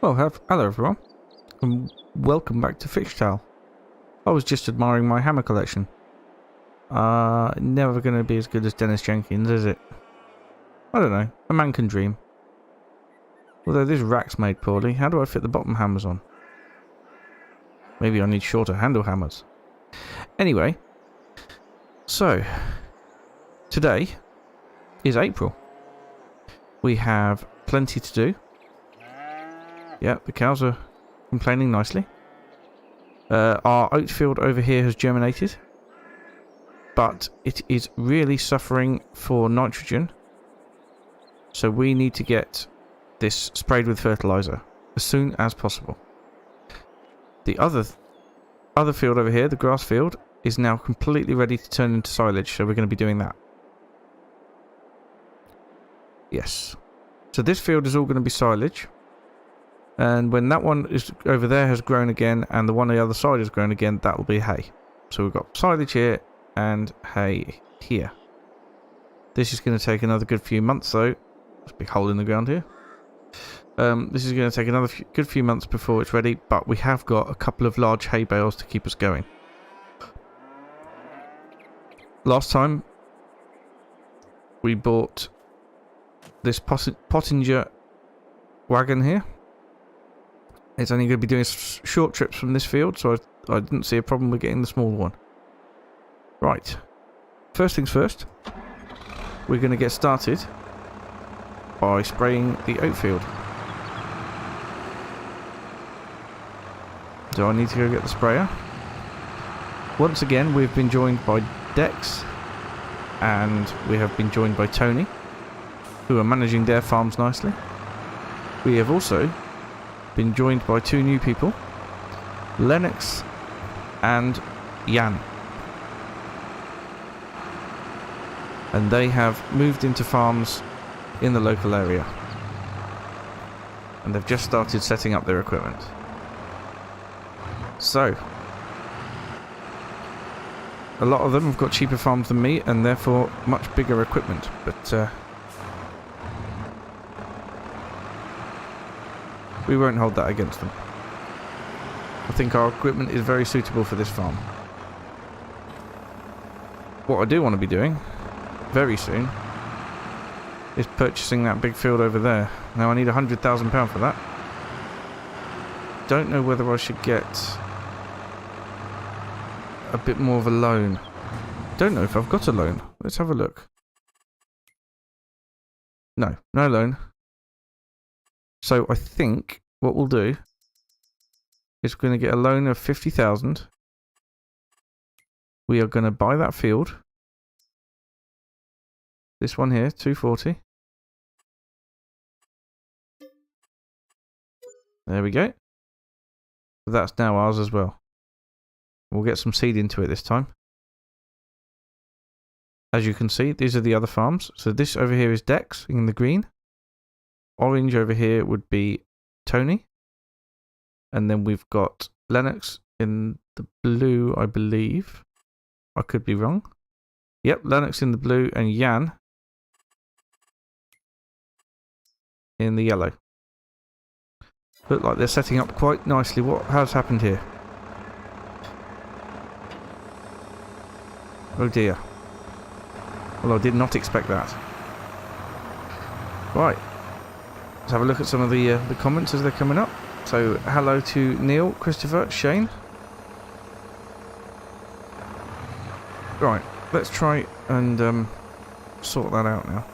Hello everyone, and welcome back to Fichthal. I was just admiring my hammer collection. Never going to be as good as Dennis Jenkins, is it? I don't know, a man can dream. Although this rack's made poorly, how do I fit the bottom hammers on? Maybe I need shorter handle hammers. Anyway, so, today is April. We have plenty to do. Yeah, the cows are complaining nicely. Our oat field over here has germinated, but it is really suffering for nitrogen. So we need to get this sprayed with fertilizer as soon as possible. The other field over here, the grass field, is now completely ready to turn into silage, so we're going to be doing that. Yes. So this field is all going to be silage. And when that one is over there has grown again, and the one on the other side has grown again, that will be hay. So we've got silage here and hay here. This is going to take another good few months, though. There's a big hole in the ground here. This is going to take another good few months before it's ready, but we have got a couple of large hay bales to keep us going. Last time, we bought this Pottinger wagon here. It's only going to be doing short trips from this field, so I didn't see a problem with getting the smaller one. Right. First things first, we're going to get started by spraying the oat field. Do I need to go get the sprayer? Once again, we've been joined by Dex, and we have been joined by Tony, who are managing their farms nicely. We have also been joined by two new people, Lennox and Jan. And they have moved into farms in the local area. And they've just started setting up their equipment. So, a lot of them have got cheaper farms than me and therefore much bigger equipment, but we won't hold that against them. I think our equipment is very suitable for this farm. What I do want to be doing, very soon, is purchasing that big field over there. Now I need £100,000 for that. Don't know whether I should get a bit more of a loan. Don't know if I've got a loan. Let's have a look. No loan. So I think what we'll do is we're going to get a loan of 50,000. We are going to buy that field. This one here, 240. There we go. That's now ours as well. We'll get some seed into it this time. As you can see, these are the other farms. So this over here is Dex in the green. Orange over here would be Tony. And then we've got Lennox in the blue, I believe. I could be wrong. Yep, Lennox in the blue and Jan in the yellow. Look like they're setting up quite nicely. What has happened here? Oh dear. Well, I did not expect that. Right. Let's have a look at some of the comments as they're coming up. So, hello to Neil, Christopher, Shane. Right, let's try and sort that out now.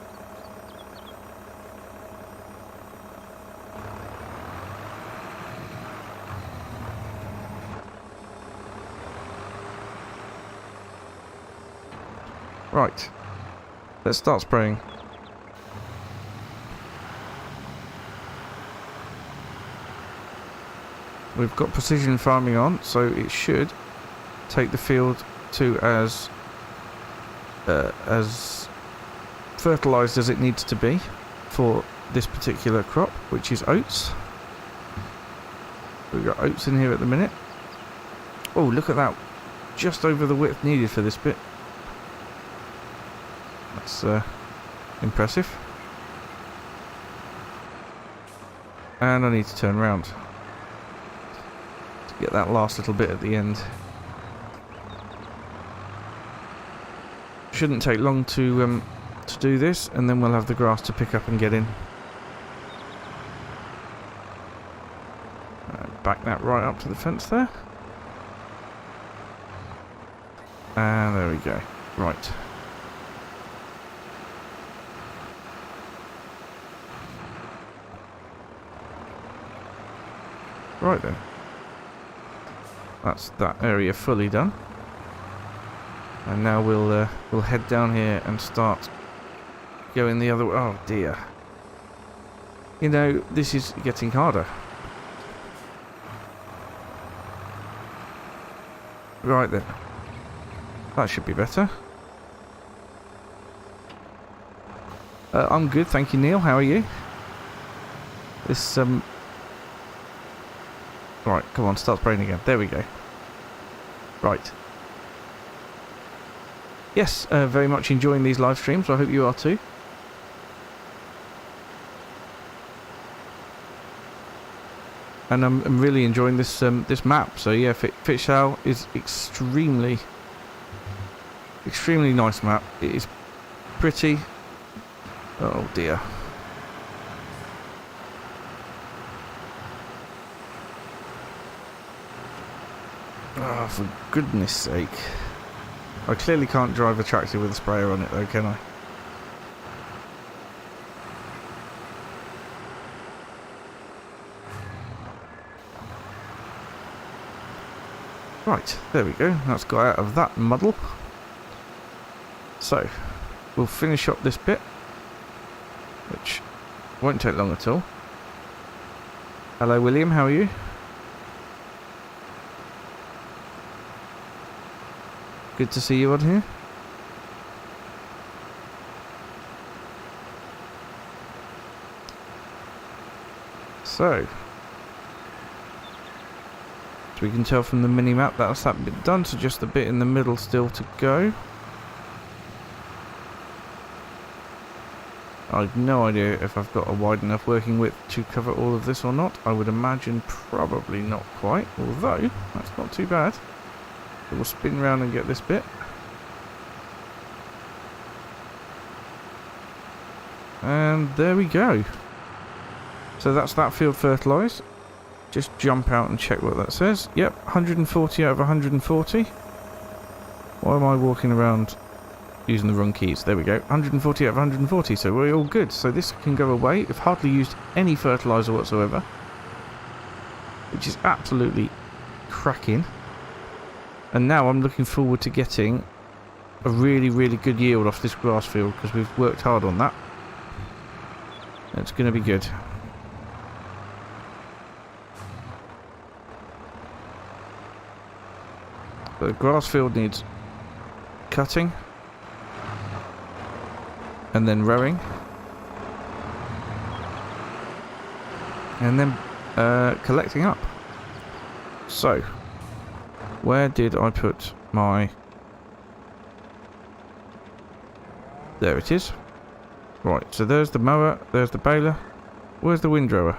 Right, let's start spraying. We've got precision farming on, so it should take the field to as fertilised as it needs to be for this particular crop, which is oats. We've got oats in here at the minute. Oh, look at that. Just over the width needed for this bit. That's impressive. And I need to turn around to get that last little bit at the end. Shouldn't take long to do this, and then we'll have the grass to pick up and get in. Back that right up to the fence there. And there we go. Right. Right then. That's that area fully done. And now we'll head down here and start going the other way. Oh dear. You know, this is getting harder. Right then. That should be better. I'm good, thank you, Neil. How are you? This right, come on, start spraying again. There we go. Right. Yes, very much enjoying these live streams. I hope you are too. And I'm really enjoying this this map. So yeah, Fichthal is extremely nice map. It is pretty. Oh dear. Oh, for goodness sake. I clearly can't drive a tractor with a sprayer on it though, can I? Right, there we go. That's got out of that muddle. So, we'll finish up this bit, which won't take long at all. Hello William, how are you? Good to see you on here. So, as we can tell from the mini-map, that's that bit done, so just a bit in the middle still to go. I've no idea if I've got a wide enough working width to cover all of this or not. I would imagine probably not quite, although that's not too bad. So we'll spin round and get this bit. And there we go. So that's that field fertilised. Just jump out and check what that says. Yep, 140 out of 140. Why am I walking around using the wrong keys? There we go. 140 out of 140, so we're all good. So this can go away. We've hardly used any fertiliser whatsoever, which is absolutely cracking. And now I'm looking forward to getting a really good yield off this grass field, because we've worked hard on that. It's going to be good. The grass field needs cutting and then rowing and then collecting up. So, where did I put my... There it is. Right, so there's the mower, there's the baler. Where's the windrower?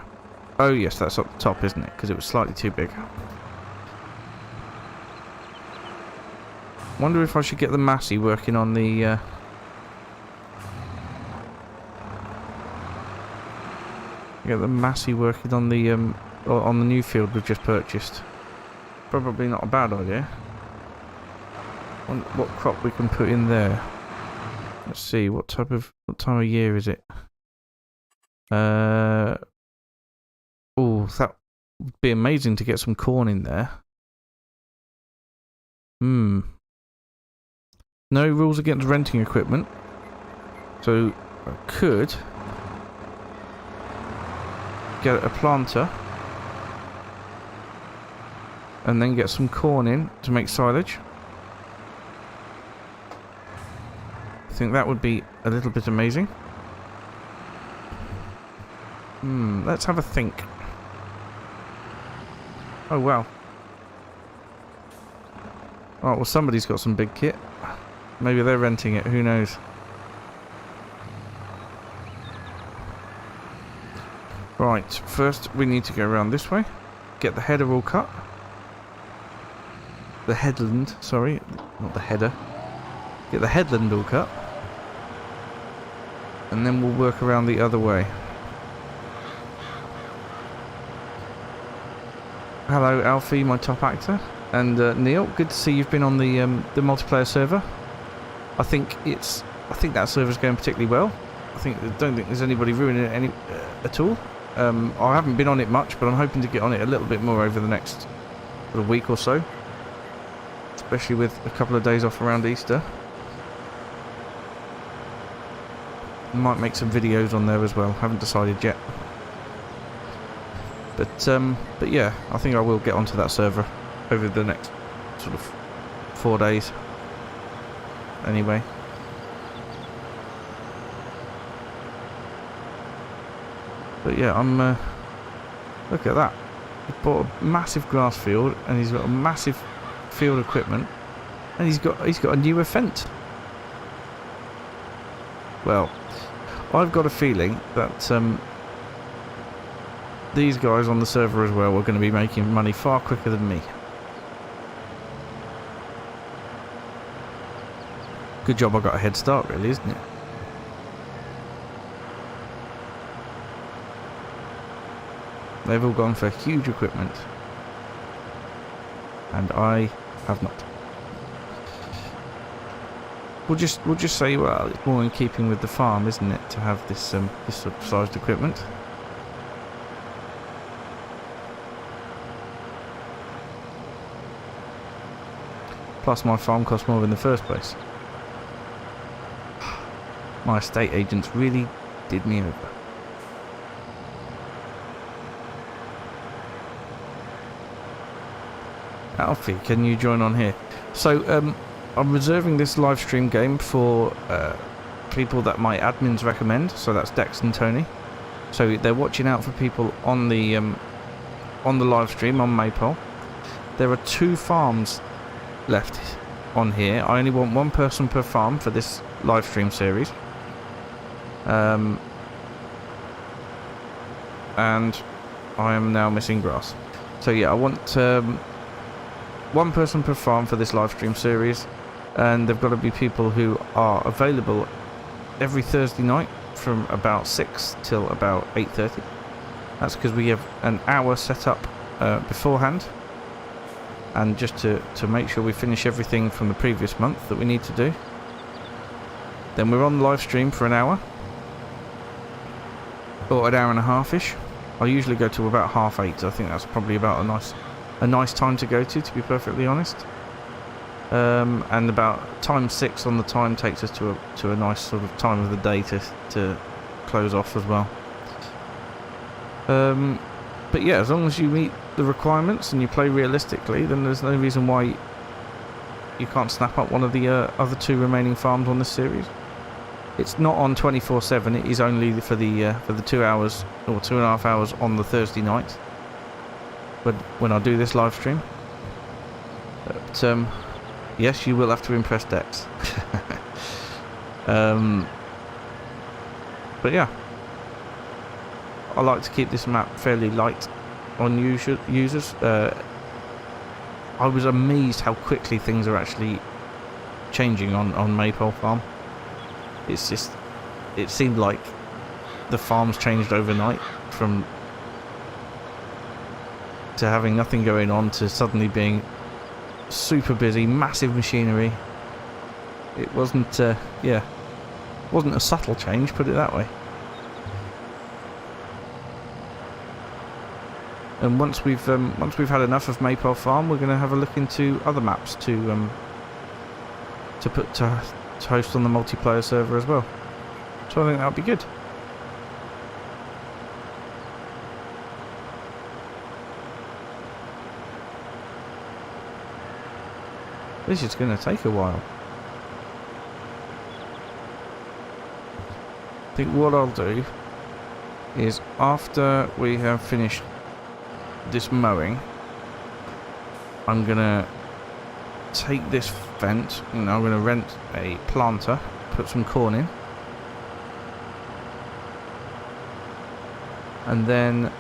Oh yes, that's up the top, isn't it? Because it was slightly too big. Wonder if I should get the Massey working on the... Get the Massey working on the new field we've just purchased. Probably not a bad idea. Wonder what crop we can put in there. Let's see, what time of year is it? Oh, that would be amazing to get some corn in there. No rules against renting equipment. So I could get a planter and then get some corn in to make silage. I think that would be a little bit amazing. Let's have a think. Oh wow. Oh well, somebody's got some big kit. Maybe they're renting it, who knows. Right, first we need to go around this way. Get the header all cut. The headland, sorry, not the header. Get the headland all cut. And then we'll work around the other way. Hello Alfie, my top actor. And Neil, good to see you've been on the multiplayer server. I think that server's going particularly well. I don't think there's anybody ruining it at all. I haven't been on it much, but I'm hoping to get on it a little bit more over the next sort of week or so. Especially with a couple of days off around Easter. I might make some videos on there as well. Haven't decided yet. But yeah, I think I will get onto that server over the next sort of 4 days. Anyway. But yeah, look at that. He bought a massive grass field, and he's got a massive field equipment, and he's got a newer Fent. Well, I've got a feeling that these guys on the server as well are going to be making money far quicker than me. Good job I got a head start, really, isn't it? They've all gone for huge equipment, and I have not. We'll just say, well, it's more in keeping with the farm, isn't it, to have this sort of sized equipment. Plus, my farm costs more in the first place. My estate agents really did me over. Alfie, can you join on here? So, I'm reserving this live stream game for people that my admins recommend. So that's Dex and Tony. So they're watching out for people on the live stream on Maypole. There are 2 farms left on here. I only want 1 person per farm for this live stream series. And I am now missing grass. So yeah, I want 1 person per farm for this live stream series, and they've got to be people who are available every Thursday night from about 6 till about 8:30. That's because we have an hour set up beforehand, and just to make sure we finish everything from the previous month that we need to do. Then we're on live stream for an hour, or an hour and a half-ish. I usually go to about 8:30. I think that's probably about a nice time to go to be perfectly honest. And about time 6 on the time takes us to a nice sort of time of the day to close off as well. But yeah, as long as you meet the requirements and you play realistically, then there's no reason why you can't snap up one of the other 2 remaining farms on this series. It's not on 24/7. It is only for the 2 hours or 2.5 hours on the Thursday night when I do this live stream. But yes, you will have to impress Dex. But yeah, I like to keep this map fairly light on users. I was amazed how quickly things are actually changing on Maypole Farm. It's just, it seemed like the farm's changed overnight to having nothing going on to suddenly being super busy, massive machinery. It wasn't, wasn't a subtle change, put it that way. And once we've had enough of Maypole Farm, we're going to have a look into other maps to host on the multiplayer server as well. So I think that would be good. This is going to take a while. I think what I'll do is, after we have finished this mowing, I'm going to take this vent and I'm going to rent a planter, put some corn in, And then,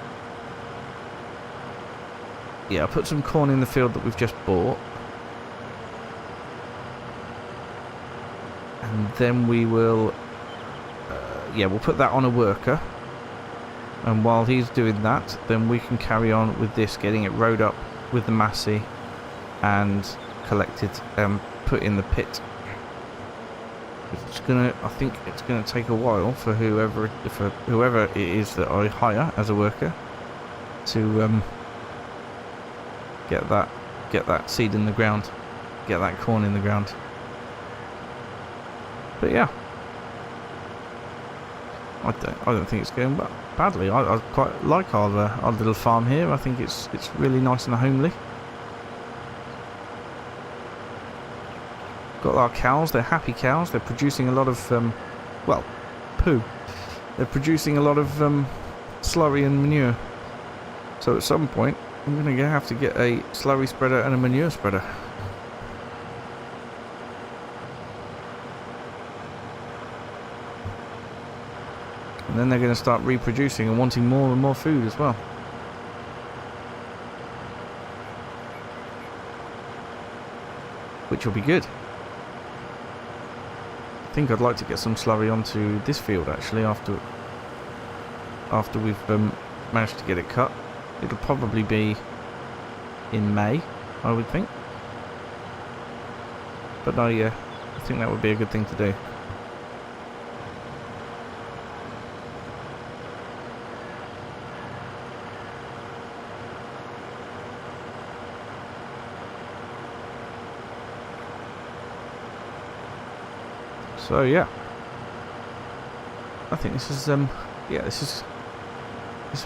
yeah, I'll put some corn in the field that we've just bought. And then we will, yeah, we'll put that on a worker. And while he's doing that, then we can carry on with this, getting it rowed up with the Massey and collected and put in the pit. It's gonna, I think it's gonna take a while for whoever it is that I hire as a worker to get that seed in the ground, get that corn in the ground. But yeah, I don't think it's going badly. I quite like our little farm here. I think it's really nice and homely. Got our cows. They're happy cows. They're producing a lot of well, poo. They're producing a lot of slurry and manure. So at some point, I'm going to have to get a slurry spreader and a manure spreader. And then they're going to start reproducing and wanting more and more food as well. Which will be good. I think I'd like to get some slurry onto this field actually after we've managed to get it cut. It'll probably be in May, I would think. But I think that would be a good thing to do. So yeah, I think this is yeah, this is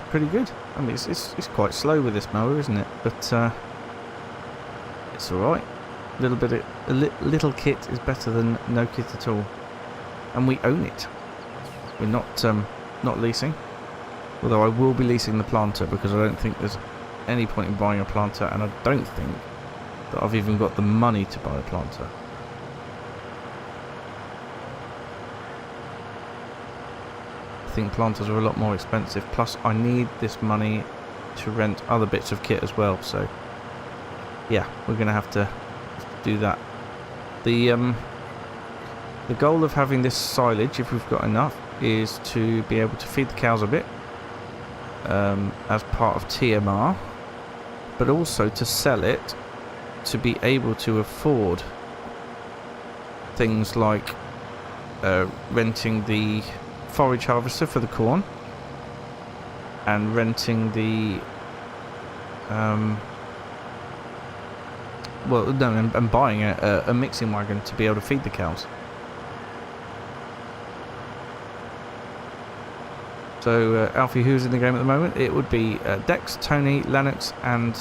pretty good. I mean, it's quite slow with this mower, isn't it? But it's all right. A little kit is better than no kit at all, and we own it. We're not leasing. Although I will be leasing the planter because I don't think there's any point in buying a planter, and I don't think that I've even got the money to buy a planter. I think planters are a lot more expensive, plus I need this money to rent other bits of kit as well, so yeah, we're going to have to do that. The goal of having this silage, if we've got enough, is to be able to feed the cows a bit as part of TMR, but also to sell it to be able to afford things like renting the forage harvester for the corn and renting the and buying a mixing wagon to be able to feed the cows. So Alfie, who's in the game at the moment? It would be Dex, Tony, Lennox, and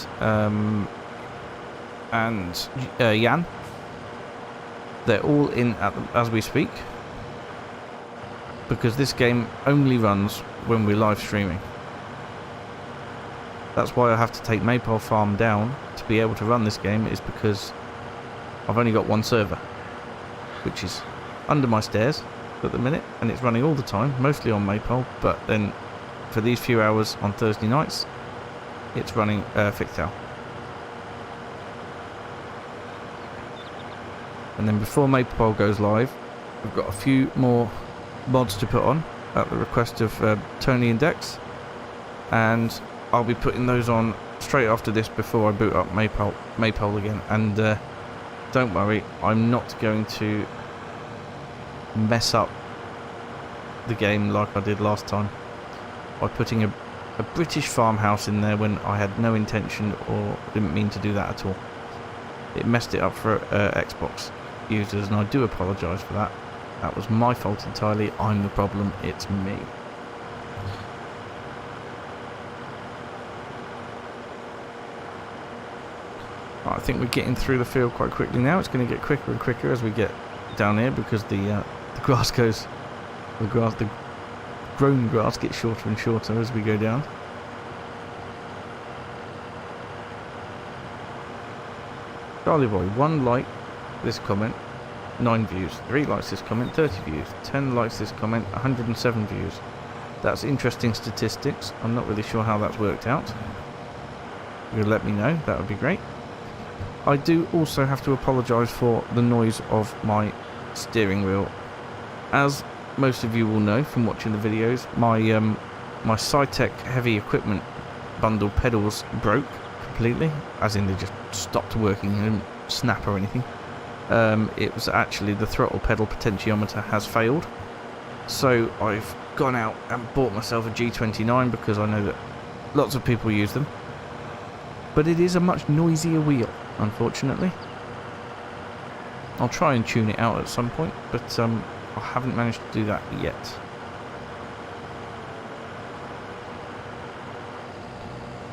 Jan. They're all in as we speak, because this game only runs when we're live streaming. That's why I have to take Maypole Farm down to be able to run this game, is because I've only got one server, which is under my stairs at the minute, and it's running all the time, mostly on Maypole, but then for these few hours on Thursday nights, it's running Fichthal. And then before Maypole goes live, we've got a few more mods to put on at the request of Tony and Dex, and I'll be putting those on straight after this before I boot up Maypole again. And don't worry, I'm not going to mess up the game like I did last time by putting a British farmhouse in there when I had no intention or didn't mean to do that at all. It messed it up for Xbox users, and I do apologise for that. That was my fault entirely. I'm the problem, it's me. I think we're getting through the field quite quickly now. It's going to get quicker and quicker as we get down here, because the grass goes, the grown grass gets shorter and shorter as we go down. Charlie Boy, 1 like this comment, 9 views. 3 likes this comment, 30 views. 10 likes this comment, 107 views. That's interesting statistics. I'm not really sure how that's worked out. If you'll let me know, that would be great. I do also have to apologise for the noise of my steering wheel. As most of you will know from watching the videos, my Cytec heavy equipment bundle pedals broke completely, as in they just stopped working and didn't snap or anything. It was actually the throttle pedal potentiometer has failed. So I've gone out and bought myself a G29 because I know that lots of people use them. But it is a much noisier wheel, unfortunately. I'll try and tune it out at some point, but I haven't managed to do that yet.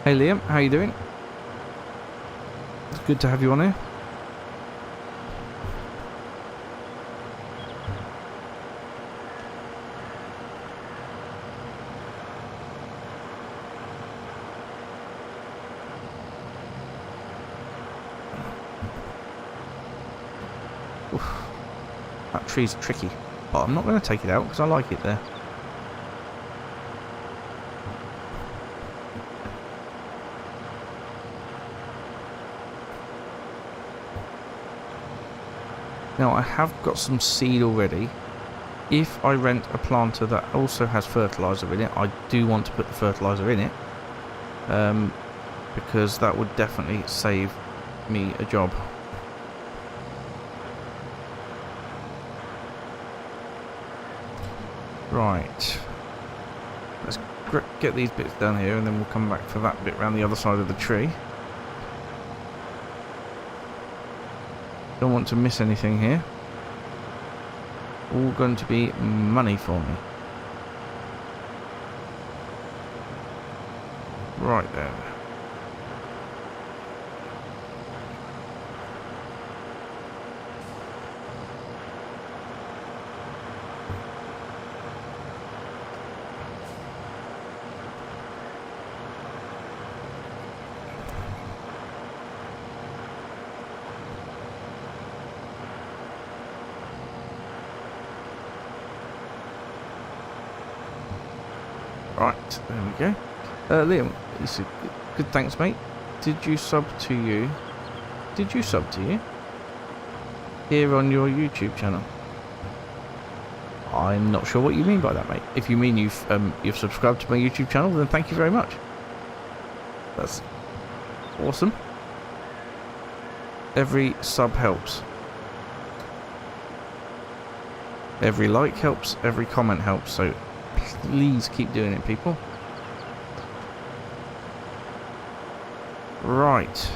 Hey Liam, how you doing? It's good to have you on here. Oof. That tree's tricky, but I'm not going to take it out because I like it there. Now I have got some seed already. If I rent a planter that also has fertiliser in it, I do want to put the fertiliser in it, because that would definitely save me a job. Right, let's get these bits down here and then we'll come back for that bit around the other side of the tree. Don't want to miss anything here. All going to be money for me. Right then. Right, there we go. Liam, you said, good thanks mate. Did you sub to you? Did you sub to you? Here on your YouTube channel? I'm not sure what you mean by that, mate. If you mean you've subscribed to my YouTube channel, then thank you very much. That's awesome. Every sub helps. Every like helps, every comment helps, so please keep doing it, people. Right.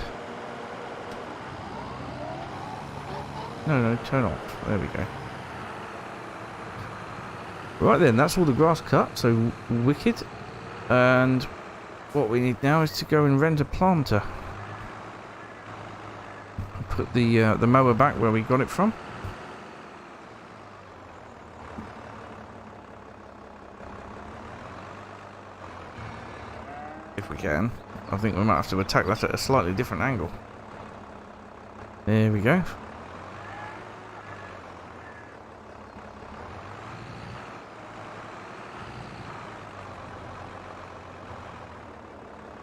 No, turn off. There we go. Right then, that's all the grass cut, so wicked. And what we need now is to go and rent a planter. Put the mower back where we got it from. If we can. I think we might have to attack that at a slightly different angle. There we go.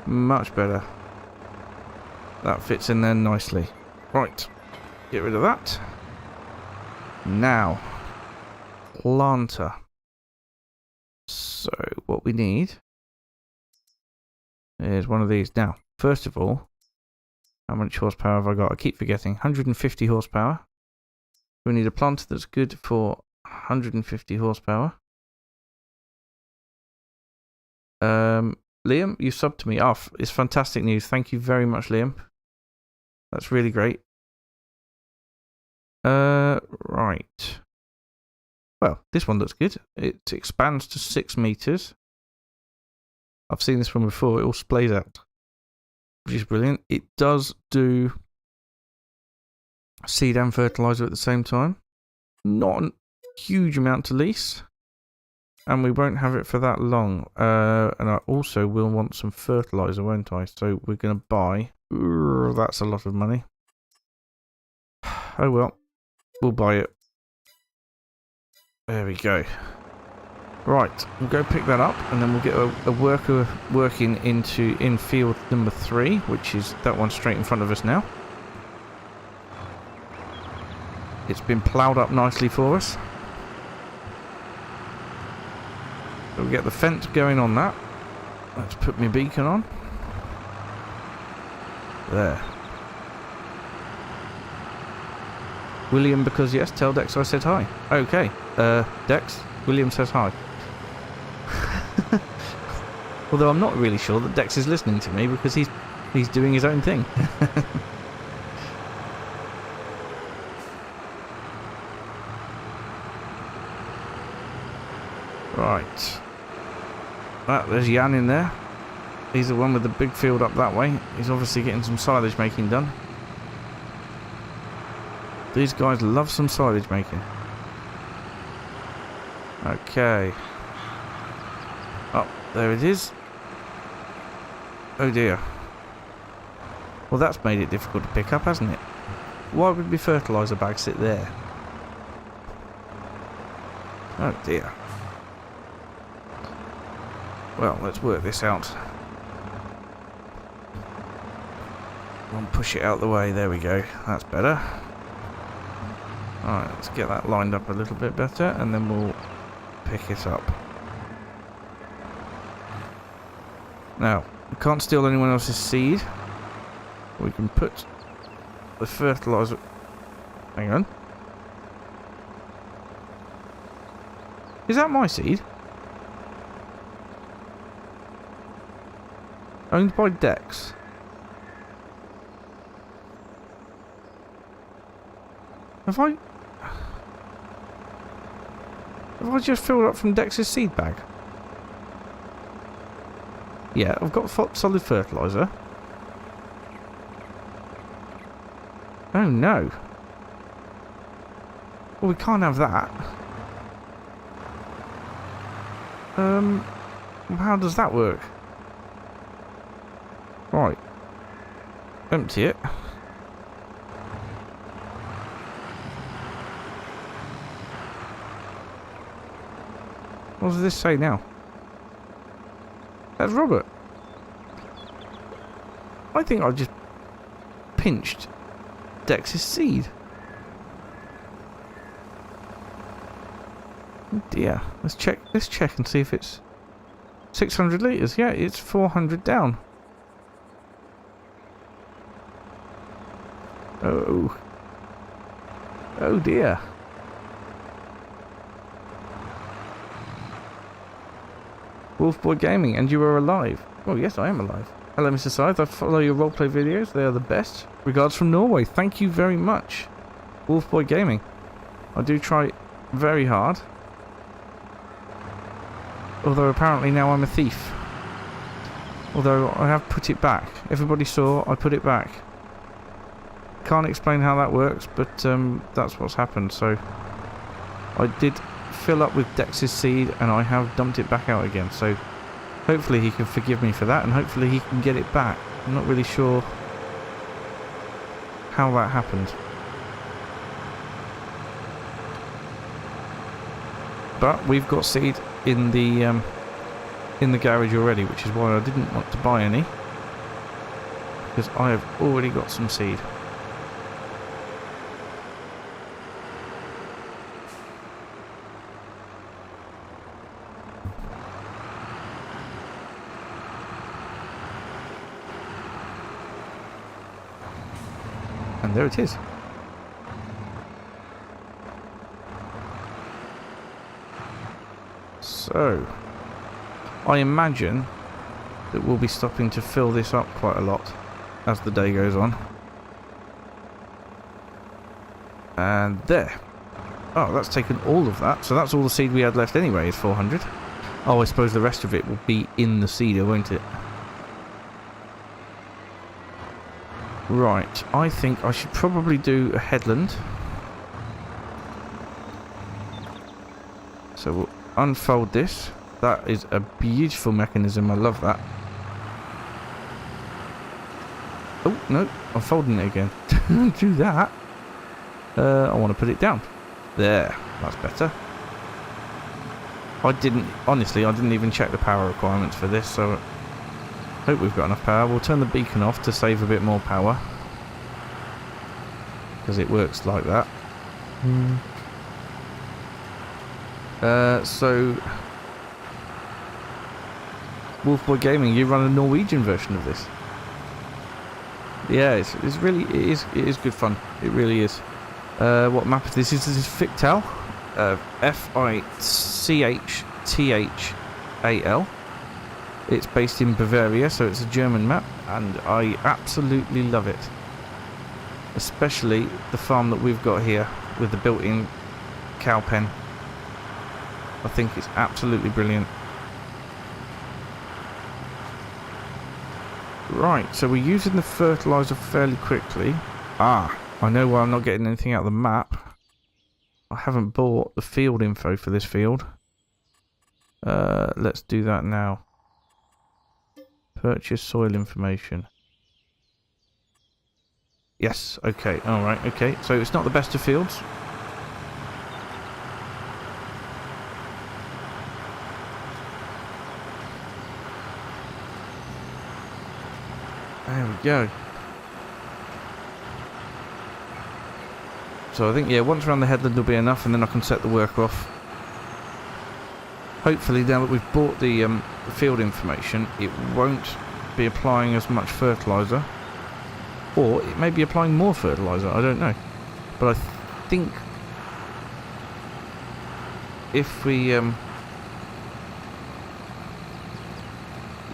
Much better. That fits in there nicely. Right. Get rid of that. Now. Planter. So, what we need is one of these. Now, first of all, how much horsepower have I got? I keep forgetting. 150 horsepower. We need a planter that's good for 150 horsepower. Liam, you subbed to me. Oh, it's fantastic news. Thank you very much, Liam. That's really great. Right. Well, this one looks good. It expands to 6 meters. I've seen this one before. It all splays out, which is brilliant. It does do seed and fertilizer at the same time. Not a huge amount to lease. And we won't have it for that long. And I also will want some fertilizer, won't I? So we're going to buy... that's a lot of money. Oh well. We'll buy it. There we go. Right, we'll go pick that up, and then we'll get a worker working into infield number 3, which is that one straight in front of us now. It's been ploughed up nicely for us. So we'll get the fence going on that. Let's put my beacon on. There. William, because yes, tell Dex I said hi. Okay, Dex, William says hi. Although I'm not really sure that Dex is listening to me because he's doing his own thing. Right. There's Jan in there. He's the one with the big field up that way. He's obviously getting some silage making done. These guys love some silage making. Okay. Oh, there it is. Oh dear. Well, that's made it difficult to pick up, hasn't it? Why would my fertiliser bag sit there? Oh dear. Well, let's work this out. We'll push it out the way. There we go. That's better. Alright, let's get that lined up a little bit better, and then we'll pick it up. Now, we can't steal anyone else's seed. We can put the fertiliser... Hang on. Is that my seed? Owned by Dex. Have I just filled up from Dex's seed bag? Yeah, I've got solid fertiliser. Oh no. Well, we can't have that. How does that work? Right. Empty it. What does this say now? That's Robert. I think I just pinched Dex's seed. Oh dear. Let's check and see if it's 600 litres. Yeah, it's 400 down. Oh. Oh dear. Wolfboy Gaming, and you are alive. Oh yes, I am alive. Hello Mr. Scythe, I follow your roleplay videos, they are the best. Regards from Norway, thank you very much. Wolfboy Gaming. I do try very hard. Although apparently now I'm a thief. Although I have put it back. Everybody saw I put it back. Can't explain how that works, but that's what's happened. So I did fill up with Dex's seed and I have dumped it back out again. So hopefully he can forgive me for that and hopefully he can get it back. I'm not really sure how that happened. But we've got seed in the garage already, which is why I didn't want to buy any, because I have already got some seed. And there it is. So, I imagine that we'll be stopping to fill this up quite a lot as the day goes on. And there. Oh, that's taken all of that. So that's all the seed we had left anyway, is 400. Oh, I suppose the rest of it will be in the seeder, won't it? Right, I think I should probably do a headland. So we'll unfold this. That is a beautiful mechanism, I love that. Oh, no, I'm folding it again. Don't do that. I want to put it down. There, that's better. honestly, I didn't even check the power requirements for this, so hope we've got enough power. We'll turn the beacon off to save a bit more power, because it works like that. So Wolfboy Gaming, you run a Norwegian version of this. Yeah, it is good fun. It really is. What map is this? This is Fichthal. Fichthal. It's based in Bavaria, so it's a German map, and I absolutely love it. Especially the farm that we've got here with the built-in cow pen. I think it's absolutely brilliant. Right, so we're using the fertilizer fairly quickly. I know why I'm not getting anything out of the map. I haven't bought the field info for this field. Let's do that now. Purchase soil information. Yes, okay, alright, okay. So it's not the best of fields. There we go. So I think, yeah, once around the headland will be enough, and then I can set the work off. Hopefully, now that we've bought the field information, it won't be applying as much fertilizer. Or it may be applying more fertilizer, I don't know. But I think if we...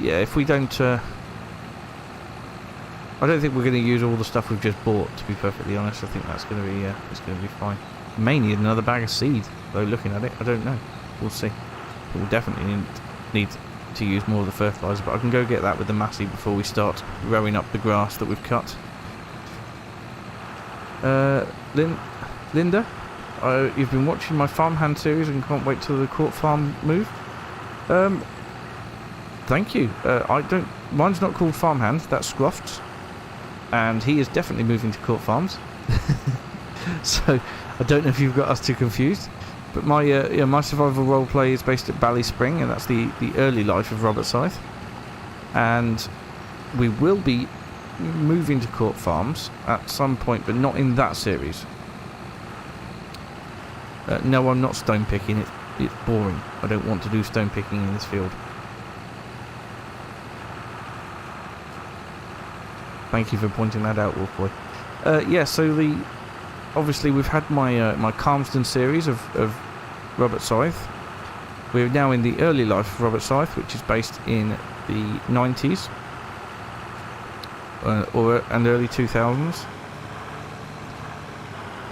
if we don't... I don't think we're going to use all the stuff we've just bought, to be perfectly honest. I think that's going to be it's going to be fine. May need another bag of seed, though, looking at it. I don't know. We'll see. But we'll definitely need to use more of the fertiliser, but I can go get that with the Massey before we start rowing up the grass that we've cut. Linda, you've been watching my farmhand series and can't wait till the Court Farm move. Thank you. Mine's not called Farmhand, that's Scroft's. And he is definitely moving to Court Farms. So I don't know if you've got us too confused. But my my survival roleplay is based at Bally Spring, and that's the early life of Robert Scythe. And we will be moving to Court Farms at some point, but not in that series. No, I'm not stone picking. It's boring. I don't want to do stone picking in this field. Thank you for pointing that out, Wolfboy. Yeah, so obviously we've had my my Calmsden series of Robert Scythe. We're now in the early life of Robert Scythe, which is based in the 90s and early 2000s.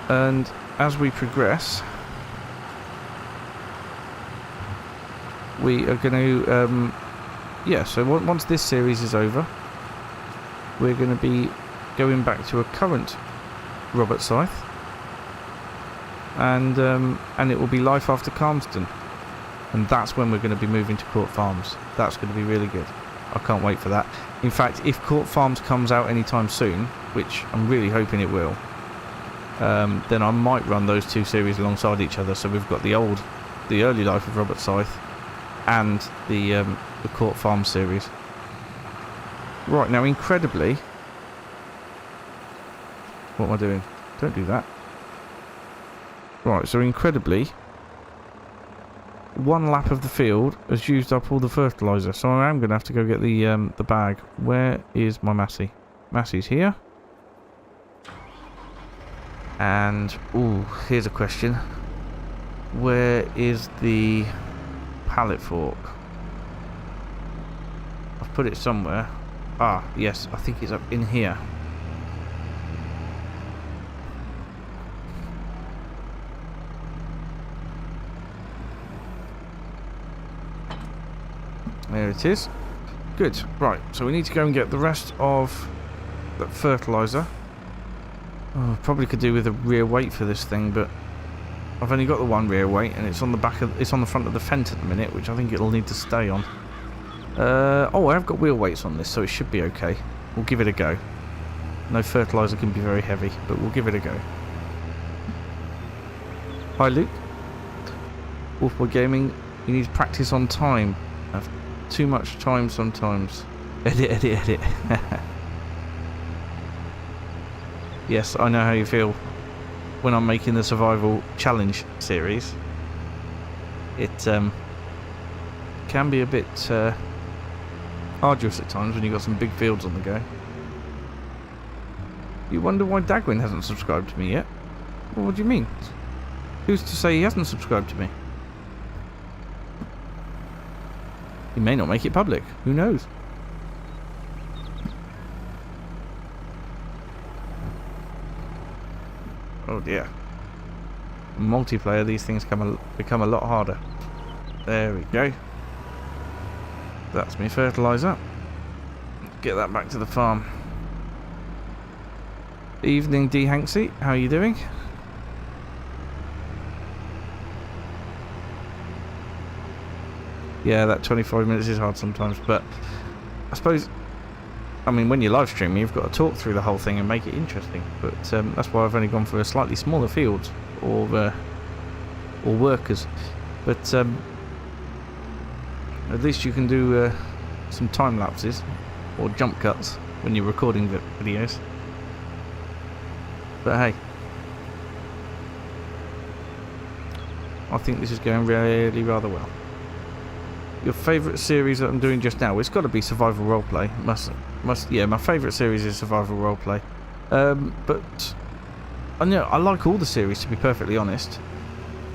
And as we progress, we are going to so once this series is over, we're going to be going back to a current Robert Scythe, and it will be life after Calmsden, and that's when we're going to be moving to Court Farms. That's going to be really good. I can't wait for that. In fact, if Court Farms comes out anytime soon, which I'm really hoping it will, then I might run those two series alongside each other. So we've got the early life of Robert Scythe, and the Court Farms series. Right, now incredibly... What am I doing? Don't do that. Right, so incredibly, one lap of the field has used up all the fertiliser, so I am going to have to go get the bag. Where is my Massey? Massey's here. And, here's a question. Where is the pallet fork? I've put it somewhere. Ah, yes, I think it's up in here. There it is. Good. Right, so we need to go and get the rest of that fertiliser. Probably could do with a rear weight for this thing, but I've only got the one rear weight, and it's on the front of the fence at the minute, which I think it'll need to stay on. I have got wheel weights on this, so it should be okay. We'll give it a go. No fertiliser can be very heavy, but we'll give it a go. Hi Luke. Wolfboy Gaming You need practice on time. I have too much time sometimes. Edit. Yes, I know how you feel when I'm making the survival challenge series. It can be a bit arduous at times when you've got some big fields on the go. You wonder why Dagwin hasn't subscribed to me yet? Well, what do you mean? Who's to say he hasn't subscribed to me? He may not make it public. Who knows? Oh dear. Multiplayer, these things become a lot harder. There we go. That's me fertilizer. Get that back to the farm. Evening, D. Hanksy. How are you doing? Yeah, that 25 minutes is hard sometimes, but I suppose, I mean, when you're live streaming, you've got to talk through the whole thing and make it interesting. But that's why I've only gone for a slightly smaller field or workers. But at least you can do some time lapses or jump cuts when you're recording videos. But hey, I think this is going really rather well. Your favourite series that I'm doing just now? It's got to be survival roleplay. Yeah, my favourite series is survival roleplay. But I know I like all the series, to be perfectly honest.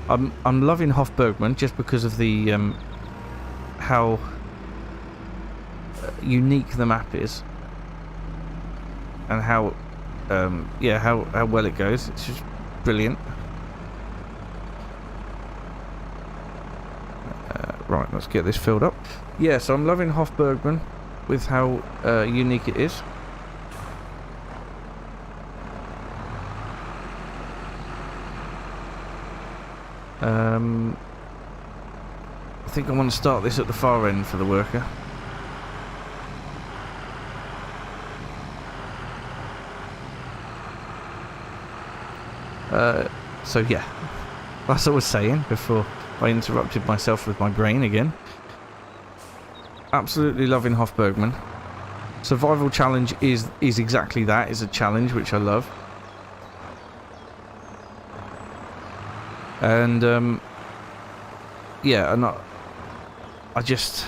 I'm loving Hofbergman just because of the how unique the map is, and how how well it goes. It's just brilliant. Right, let's get this filled up. Yeah, so I'm loving Hofbergman with how unique it is. I think I want to start this at the far end for the worker. So yeah, that's what I was saying before I interrupted myself with my brain again. Absolutely loving Hofbergman. Survival challenge is exactly that. It's a challenge, which I love. And yeah, and I just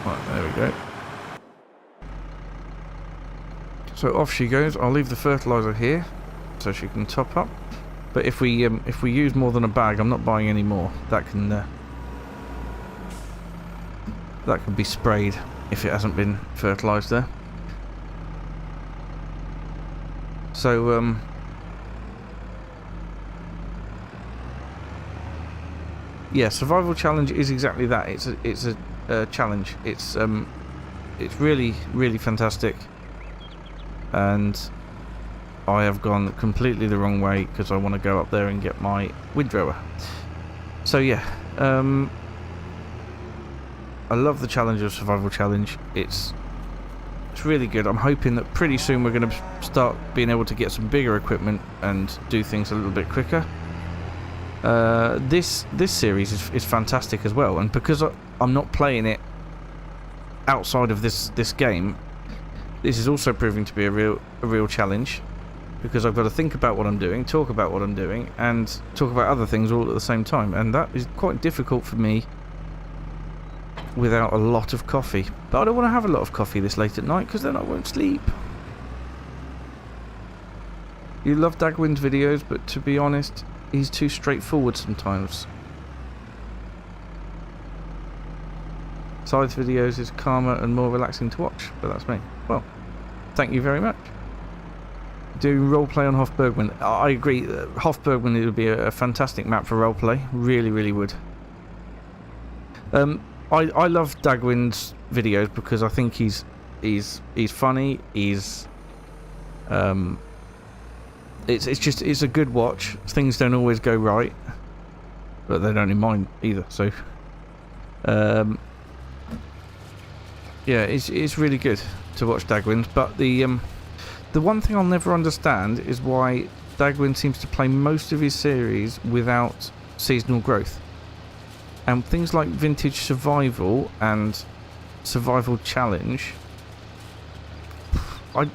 right, there we go. So off she goes. I'll leave the fertilizer here so she can top up. But if we use more than a bag, I'm not buying any more. That can be sprayed if it hasn't been fertilized there. So yeah, survival challenge is exactly that. It's a challenge. It's really fantastic. And I have gone completely the wrong way because I want to go up there and get my windrower. So yeah, I love the challenge of survival challenge. It's really good. I'm hoping that pretty soon we're going to start being able to get some bigger equipment and do things a little bit quicker. This series is fantastic as well, and because I'm not playing it outside of this game, this is also proving to be a real challenge, because I've got to think about what I'm doing, talk about what I'm doing, and talk about other things all at the same time, and that is quite difficult for me without a lot of coffee. But I don't want to have a lot of coffee this late at night, because then I won't sleep. You love Dagwin's videos, but to be honest, he's too straightforward sometimes. Sides videos is calmer and more relaxing to watch, but that's me. Well, thank you very much. Doing roleplay on Hofbergman. I agree. Hofbergman, it would be a fantastic map for roleplay. Really would. I love Dagwin's videos because I think he's funny. He's it's a good watch. Things don't always go right, but they don't in mine either. So yeah, it's really good to watch Dagwin's. But the The one thing I'll never understand is why Dagwin seems to play most of his series without seasonal growth. And things like Vintage Survival and Survival Challenge, I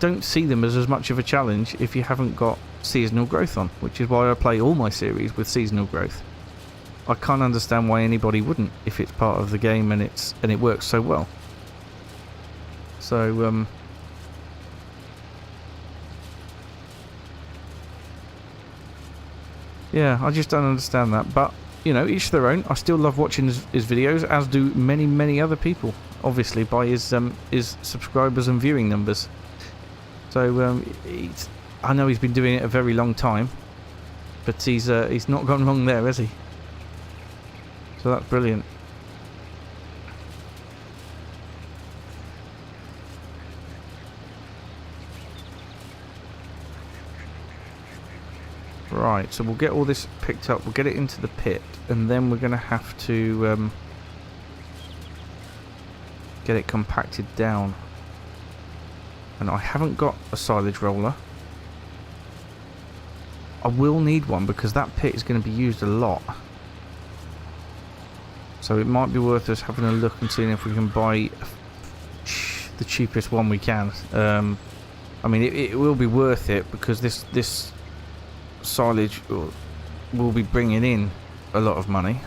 don't see them as much of a challenge if you haven't got seasonal growth on, which is why I play all my series with seasonal growth. I can't understand why anybody wouldn't if it's part of the game and it works so well. So yeah, I just don't understand that. But you know, each their own. I still love watching his videos, as do many other people. Obviously, by his subscribers and viewing numbers. So I know he's been doing it a very long time, but he's not gone wrong there, has he? So that's brilliant. Right, so we'll get all this picked up, we'll get it into the pit, and then we're going to have to get it compacted down. And I haven't got a silage roller. I will need one because that pit is going to be used a lot. So it might be worth us having a look and seeing if we can buy the cheapest one we can. I mean, it will be worth it because this silage will be bringing in a lot of money.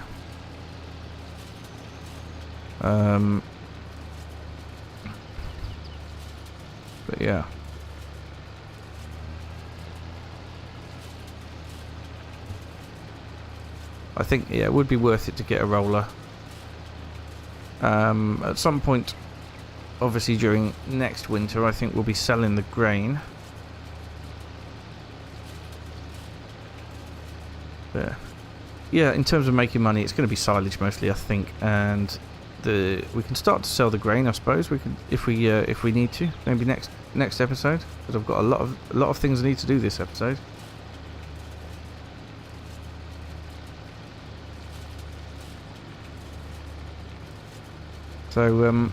But yeah. I think, yeah, it would be worth it to get a roller. At some point, obviously during next winter, I think we'll be selling the grain. But yeah, in terms of making money, it's going to be silage mostly, I think, and we can start to sell the grain, I suppose. We can, if we need to, maybe next episode, because I've got a lot of things I need to do this episode. So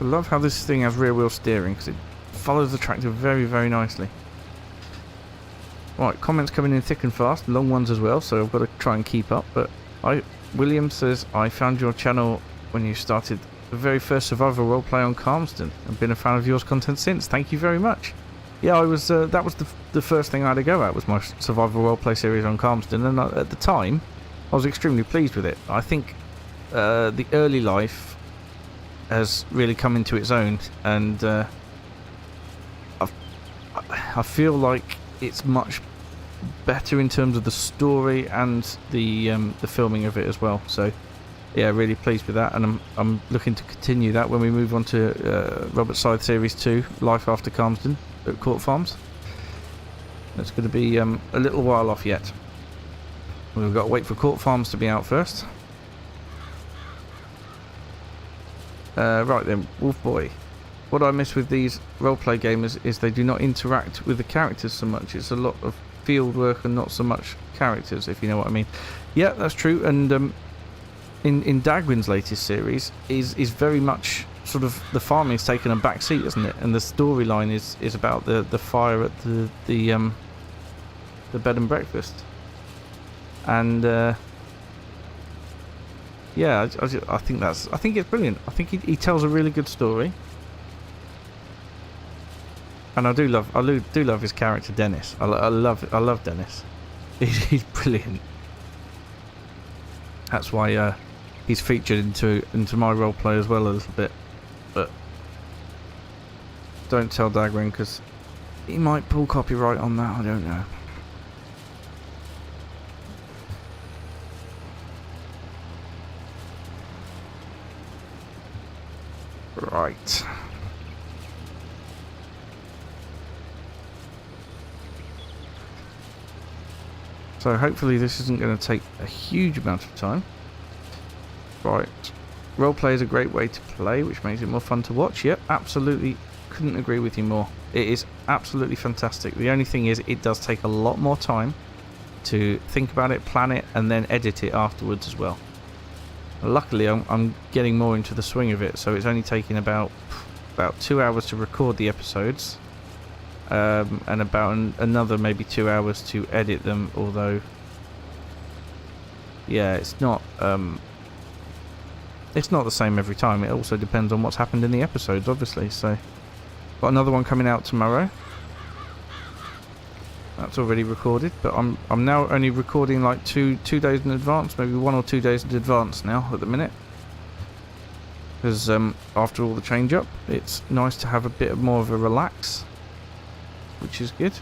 I love how this thing has rear wheel steering because it follows the tractor very nicely. Right, comments coming in thick and fast, long ones as well, so I've got to try and keep up. But William says, I found your channel when you started the very first survival roleplay on Calmsden and been a fan of yours content since. Thank you very much. Yeah, I was. That was the first thing I had to go at, was my survival roleplay series on Calmsden, and at the time I was extremely pleased with it. I think the early life has really come into its own, and I feel like it's much better in terms of the story and the filming of it as well. So yeah, really pleased with that, and I'm looking to continue that when we move on to Robert Scythe Series 2, Life After Calmsden at Court Farms. It's going to be a little while off yet. We've got to wait for Court Farms to be out first. Right then, Wolf Boy. What I miss with these roleplay gamers is they do not interact with the characters so much. It's a lot of field work and not so much characters, if you know what I mean. Yeah, that's true. And in Dagwin's latest series is very much sort of the farming's taken a back seat, isn't it? And the storyline is about the fire at the bed and breakfast. And yeah, I think it's brilliant. I think he tells a really good story. And I do love his character Dennis. I love Dennis. He's brilliant. That's why he's featured into my roleplay as well a little bit. But don't tell Dagwin because he might pull copyright on that. I don't know. Right. So hopefully this isn't going to take a huge amount of time. Right. Roleplay is a great way to play, which makes it more fun to watch. Yep, absolutely. Couldn't agree with you more. It is absolutely fantastic. The only thing is it does take a lot more time to think about it, plan it, and then edit it afterwards as well. Luckily, I'm getting more into the swing of it, so it's only taking about 2 hours to record the episodes, and about another maybe 2 hours to edit them. Although, yeah, it's not the same every time. It also depends on what's happened in the episodes, obviously. So, got another one coming out tomorrow. That's already recorded, but I'm now only recording like two days in advance, maybe 1 or 2 days in advance now at the minute. Because after all the change up, it's nice to have a bit more of a relax, which is good.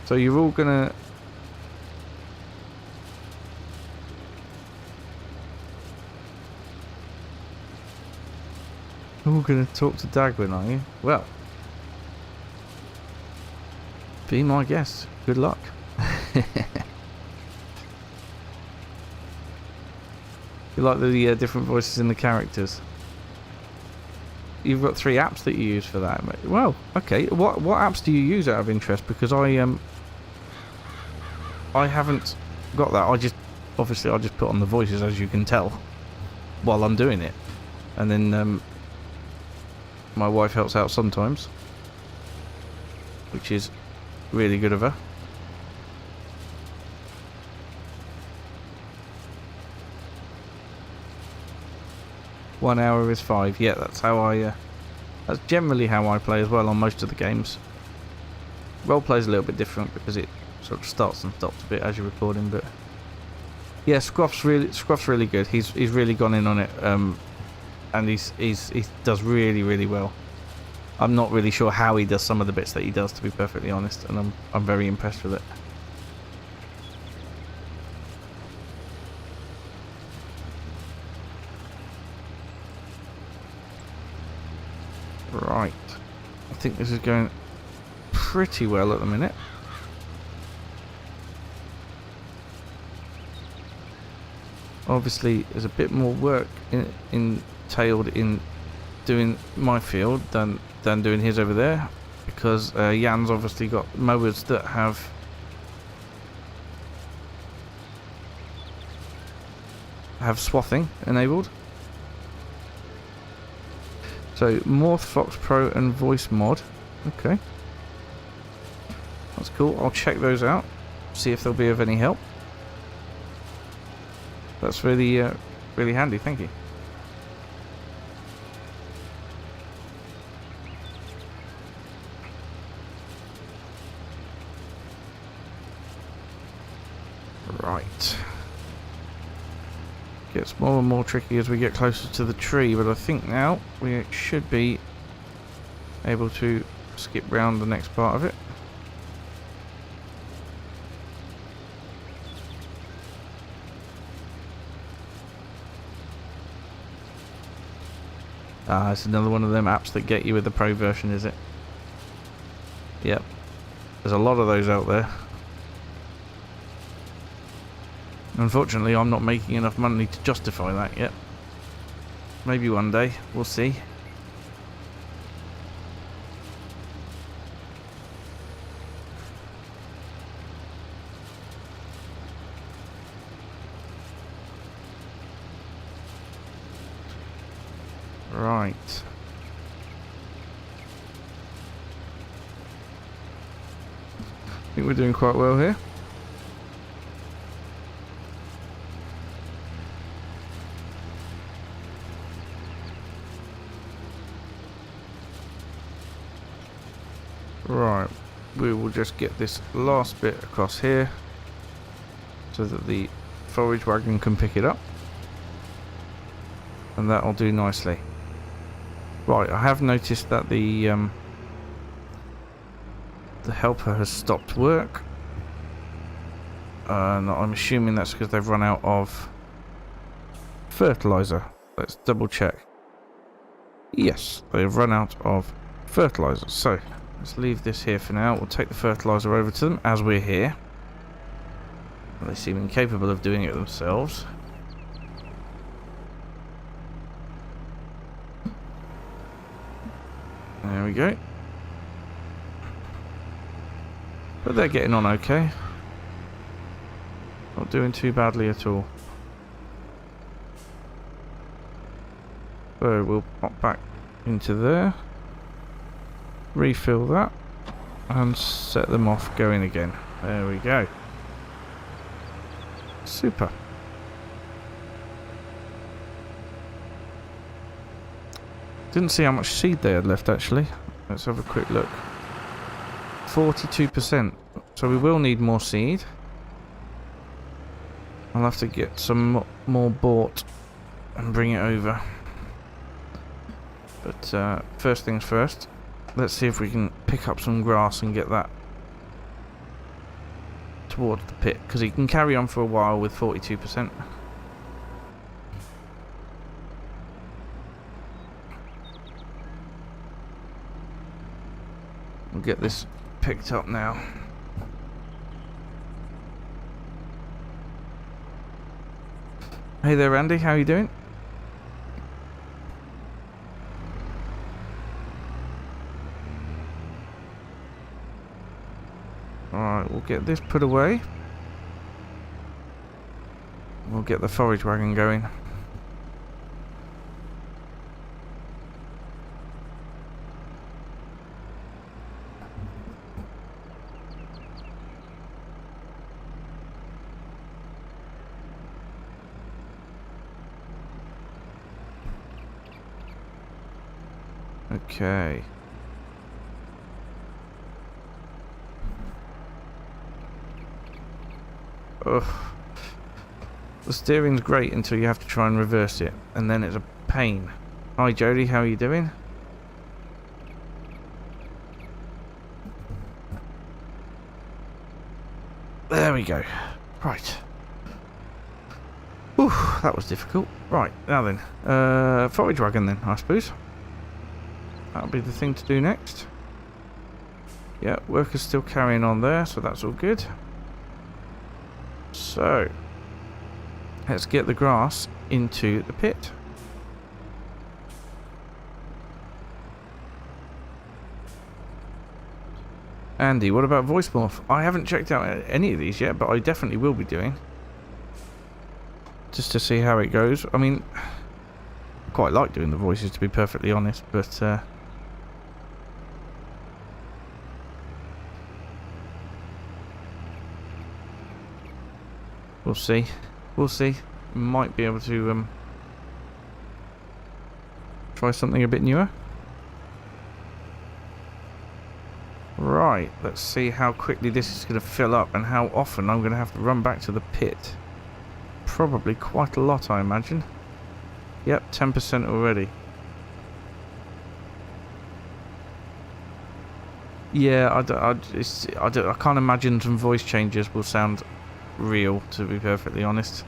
So you're all gonna talk to Dagwin, are you? Well, be my guest. Good luck. You like the different voices in the characters? You've got 3 apps that you use for that. Well, okay. What apps do you use out of interest? Because I haven't got that. I just put on the voices, as you can tell, while I'm doing it, and then my wife helps out sometimes, which is really good of her. One hour is 5. Yeah, that's how that's generally how I play as well on most of the games. Roleplay is a little bit different because it sort of starts and stops a bit as you're recording, but yeah, Scruff's really good. He's really gone in on it, and he does really well. I'm not really sure how he does some of the bits that he does, to be perfectly honest, and I'm very impressed with it. Right, I think this is going pretty well at the minute. Obviously, there's a bit more work entailed in doing my field than doing his over there, because Jan's obviously got mowers that have swathing enabled. So Morph Fox Pro and Voice Mod. Okay, that's cool. I'll check those out, see if they'll be of any help. That's really really handy. Thank you. Right. Gets more and more tricky as we get closer to the tree, but I think now we should be able to skip round the next part of it. Ah, it's another one of them apps that get you with the pro version, is it? Yep. There's a lot of those out there. Unfortunately, I'm not making enough money to justify that yet. Maybe one day, we'll see. Right. I think we're doing quite well here. Right, we will just get this last bit across here so that the forage wagon can pick it up, and that'll do nicely. Right, I have noticed that the helper has stopped work, and I'm assuming that's because they've run out of fertilizer. Let's double check. Yes, they've run out of fertilizer, so let's leave this here for now. We'll take the fertilizer over to them as we're here. They seem incapable of doing it themselves. There we go. But they're getting on okay. Not doing too badly at all. So we'll pop back into there. Refill that. And set them off going again. There we go. Super. Didn't see how much seed they had left actually. Let's have a quick look. 42%. So we will need more seed. I'll have to get some more bought and bring it over. But first things first. Let's see if we can pick up some grass and get that towards the pit. Because he can carry on for a while with 42%. We'll get this picked up now. Hey there, Andy. How are you doing? Alright, we'll get this put away. We'll get the forage wagon going. Okay. Ugh. The steering's great until you have to try and reverse it, and then it's a pain. Hi Jody, how are you doing? There we go. Right. Whew, that was difficult. Right, now then. Forage wagon then, I suppose. That'll be the thing to do next. Yeah, workers still carrying on there, so that's all good. So, let's get the grass into the pit. Andy, what about voice morph? I haven't checked out any of these yet, but I definitely will be doing. Just to see how it goes. I mean, I quite like doing the voices, to be perfectly honest, but we'll see. We'll see. Might be able to try something a bit newer. Right, let's see how quickly this is going to fill up and how often I'm going to have to run back to the pit. Probably quite a lot, I imagine. Yep, 10% already. Yeah, I can't imagine some voice changes will sound real, to be perfectly honest.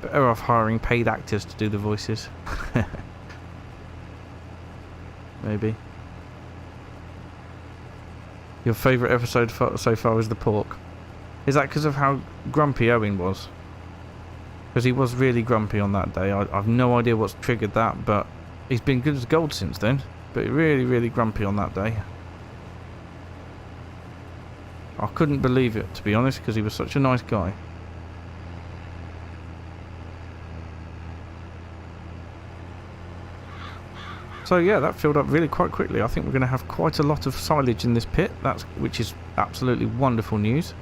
Better off hiring paid actors to do the voices. Maybe. Your favourite episode so far was the pork. Is that because of how grumpy Owen was? Because he was really grumpy on that day. I've no idea what's triggered that, but he's been good as gold since then. But really, really grumpy on that day. I couldn't believe it, to be honest, because he was such a nice guy. So yeah, that filled up really quite quickly. I think we're going to have quite a lot of silage in this pit, which is absolutely wonderful news.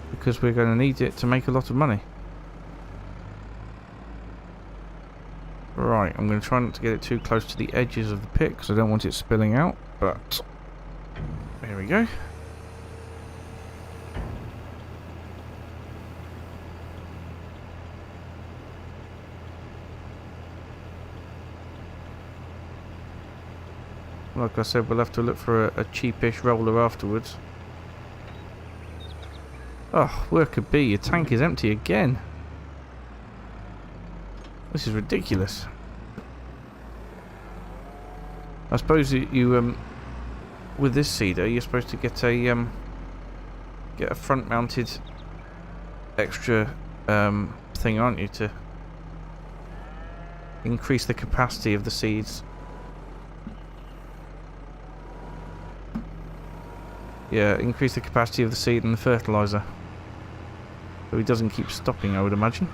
Because we're going to need it to make a lot of money. Right, I'm going to try not to get it too close to the edges of the pit because I don't want it spilling out, but there we go. Like I said, we'll have to look for a cheapish roller afterwards. Oh, worker B, your tank is empty again. This is ridiculous. I suppose you with this seeder, you're supposed to get a front-mounted extra thing, aren't you, to increase the capacity of the seeds. Yeah, increase the capacity of the seed and the fertilizer. So he doesn't keep stopping, I would imagine.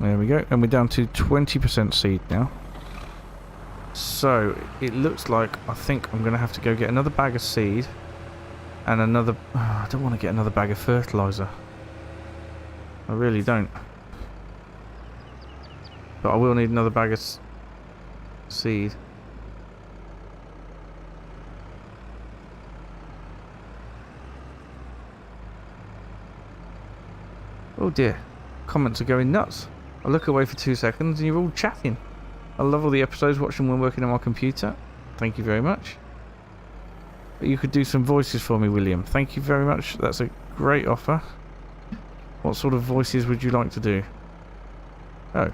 There we go, and we're down to 20% seed now. So, it looks like I think I'm going to have to go get another bag of seed and another... I don't want to get another bag of fertilizer. I really don't. But I will need another bag of seed. Oh dear, comments are going nuts. I look away for 2 seconds and you're all chatting. I love all the episodes, watching when working on my computer. Thank you very much. But you could do some voices for me, William. Thank you very much. That's a great offer. What sort of voices would you like to do? Oh.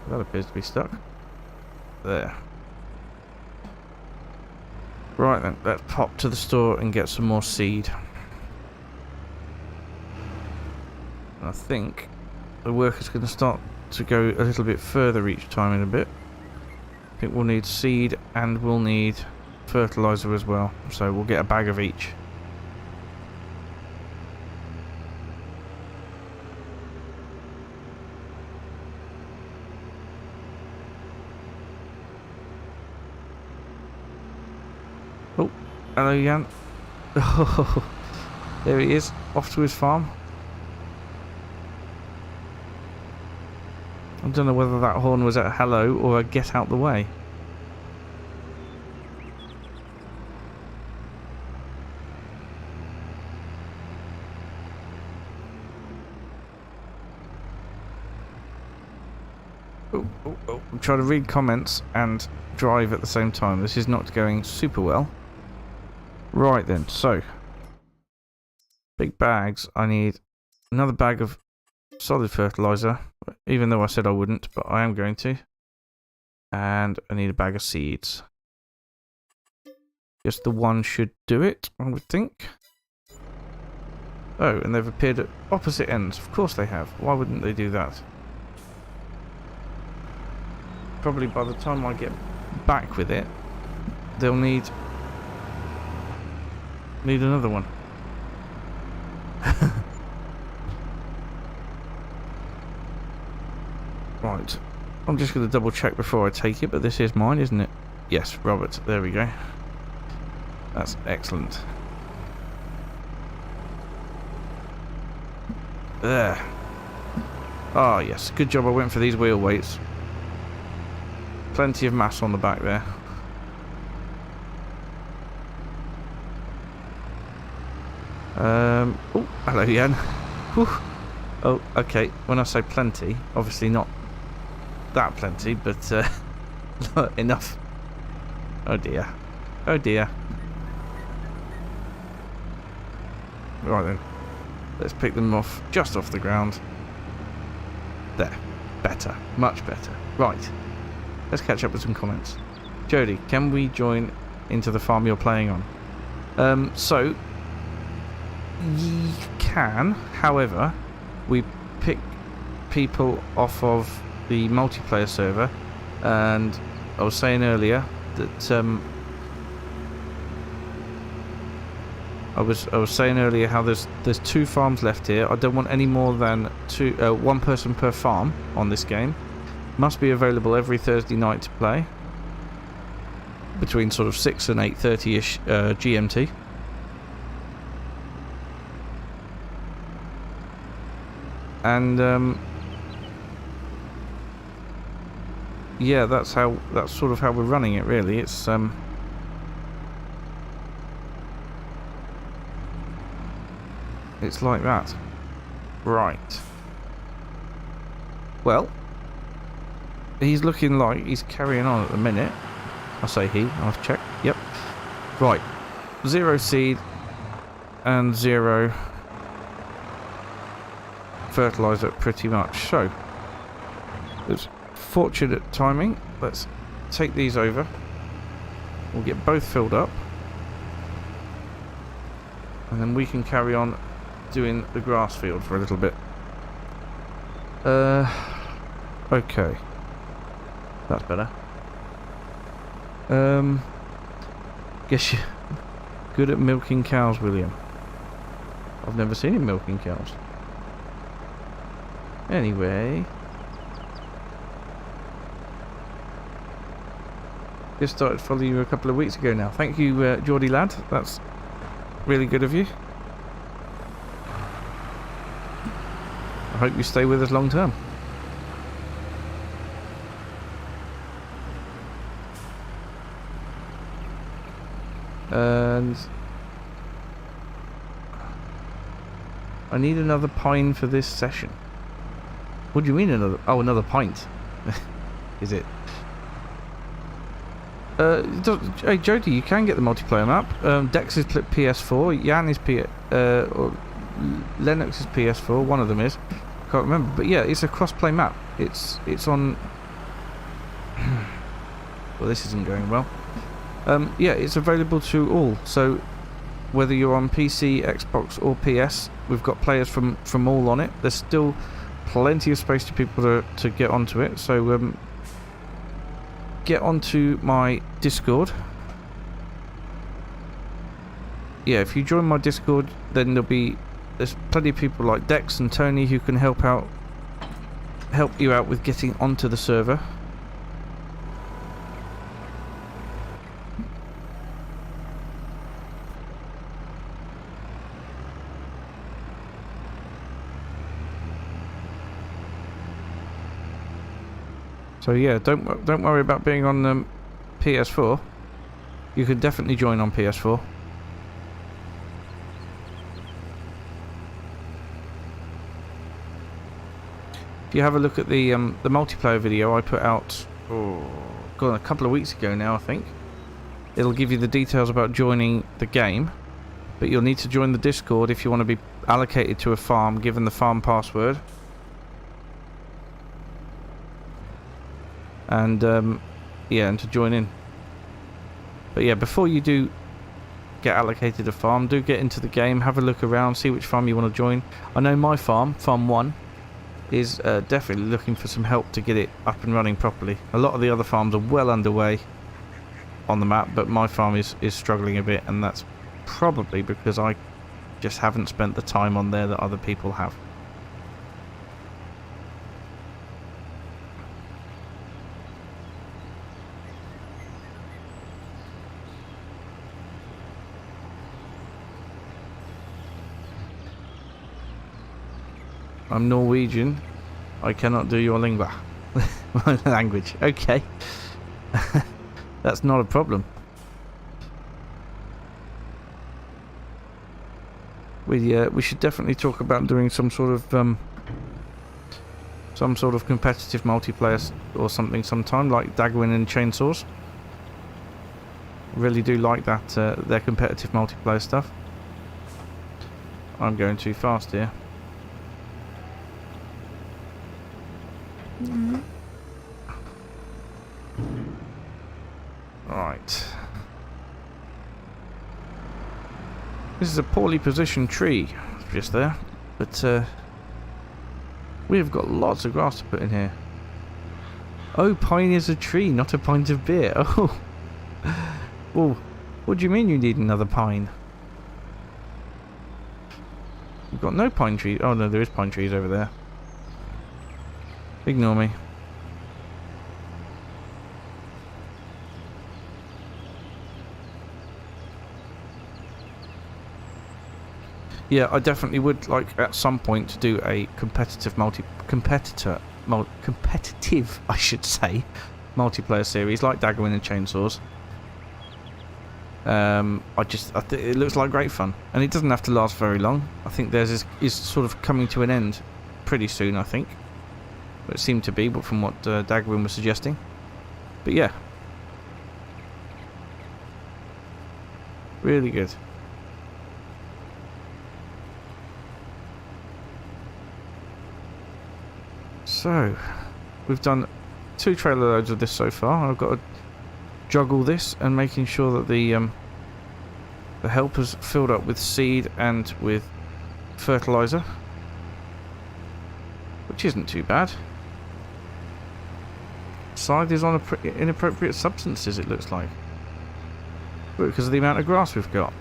That appears to be stuck. There. Right then, let's pop to the store and get some more seed. I think the work is going to start to go a little bit further each time in a bit. I think we'll need seed and we'll need fertilizer as well, so we'll get a bag of each. Oh, hello Jan. Oh, there he is, off to his farm. I don't know whether that horn was a hello or a get out the way. Oh, I'm trying to read comments and drive at the same time. This is not going super well. Right then, so big bags. I need another bag of solid fertilizer, even though I said I wouldn't, but I am going to. And I need a bag of seeds. Just the one should do it, I would think. Oh, and they've appeared at opposite ends. Of course they have. Why wouldn't they do that? Probably by the time I get back with it, they'll need another one. Right, I'm just going to double check before I take it, but this is mine, isn't it? Yes, Robert, there we go. That's excellent. There. Ah, yes, good job I went for these wheel weights. Plenty of mass on the back there. Oh, hello Jan. Whew. Oh, okay, when I say plenty, obviously not that plenty, but enough. Oh dear. Oh dear. Right then. Let's pick them off, just off the ground. There. Better. Much better. Right. Let's catch up with some comments. Jody, can we join into the farm you're playing on? So, you can. However, we pick people off of the multiplayer server, and I was saying earlier that I was saying earlier how there's 2 farms left here. I don't want any more than one person per farm on this game. Must be available every Thursday night to play between sort of 6 and 8:30ish GMT. And yeah, that's sort of how we're running it, really. It's like that. Right. Well, he's looking like he's carrying on at the minute. I say he, I'll check. Yep. Right. 0 seed and 0 fertilizer, pretty much. So, it's fortunate timing. Let's take these over. We'll get both filled up, and then we can carry on doing the grass field for a little bit. Okay, that's better. Guess you're good at milking cows, William. I've never seen him milking cows. Anyway. Just started following you a couple of weeks ago now. Thank you, Geordie lad. That's really good of you. I hope you stay with us long term. And I need another pine for this session. What do you mean another? Oh, another pint. Is it? Hey Jody, you can get the multiplayer map. Dex is PS4. Jan is or Lennox is PS4. One of them is. Can't remember, but yeah, it's a cross-play map. It's on. Well, this isn't going well. Yeah, it's available to all. So whether you're on PC, Xbox, or PS, we've got players from all on it. There's still plenty of space to people to get onto it. So get onto my Discord. Yeah, if you join my Discord, then there's plenty of people like Dex and Tony who can help you out with getting onto the server. So yeah, don't worry about being on PS4. You can definitely join on PS4. If you have a look at the multiplayer video I put out a couple of weeks ago now, I think, it'll give you the details about joining the game, but you'll need to join the Discord if you want to be allocated to a farm, given the farm password. And yeah, and to join in. But yeah, before you do get allocated a farm, do get into the game, have a look around, see which farm you want to join. I know my farm, Farm 1, is definitely looking for some help to get it up and running properly. A lot of the other farms are well underway on the map, but my farm is struggling a bit, and that's probably because I just haven't spent the time on there that other people have. I'm Norwegian. I cannot do your lingua. My language. Okay. That's not a problem. We should definitely talk about doing some sort of competitive multiplayer or something sometime, like Dagwin and Chainsaws. Really do like that their competitive multiplayer stuff. I'm going too fast here. Right. This is a poorly positioned tree just there, but we've got lots of grass to put in here. Oh, pine is a tree, not a pint of beer. Oh. Well, what do you mean you need another pine? We've got no pine trees. Oh no, there is pine trees over there. Ignore me. Yeah, I definitely would like at some point to do a competitive I should say, multiplayer series like Daggerwin and Chainsaws. I think it looks like great fun, and it doesn't have to last very long. I think theirs is sort of coming to an end pretty soon, I think. It seemed to be, but from what Dagwin was suggesting. But yeah, really good. So, we've done 2 trailer loads of this so far. I've got to juggle this and making sure that the helper's filled up with seed and with fertilizer, which isn't too bad. scythe is on inappropriate substances, it looks like. Because of the amount of grass we've got.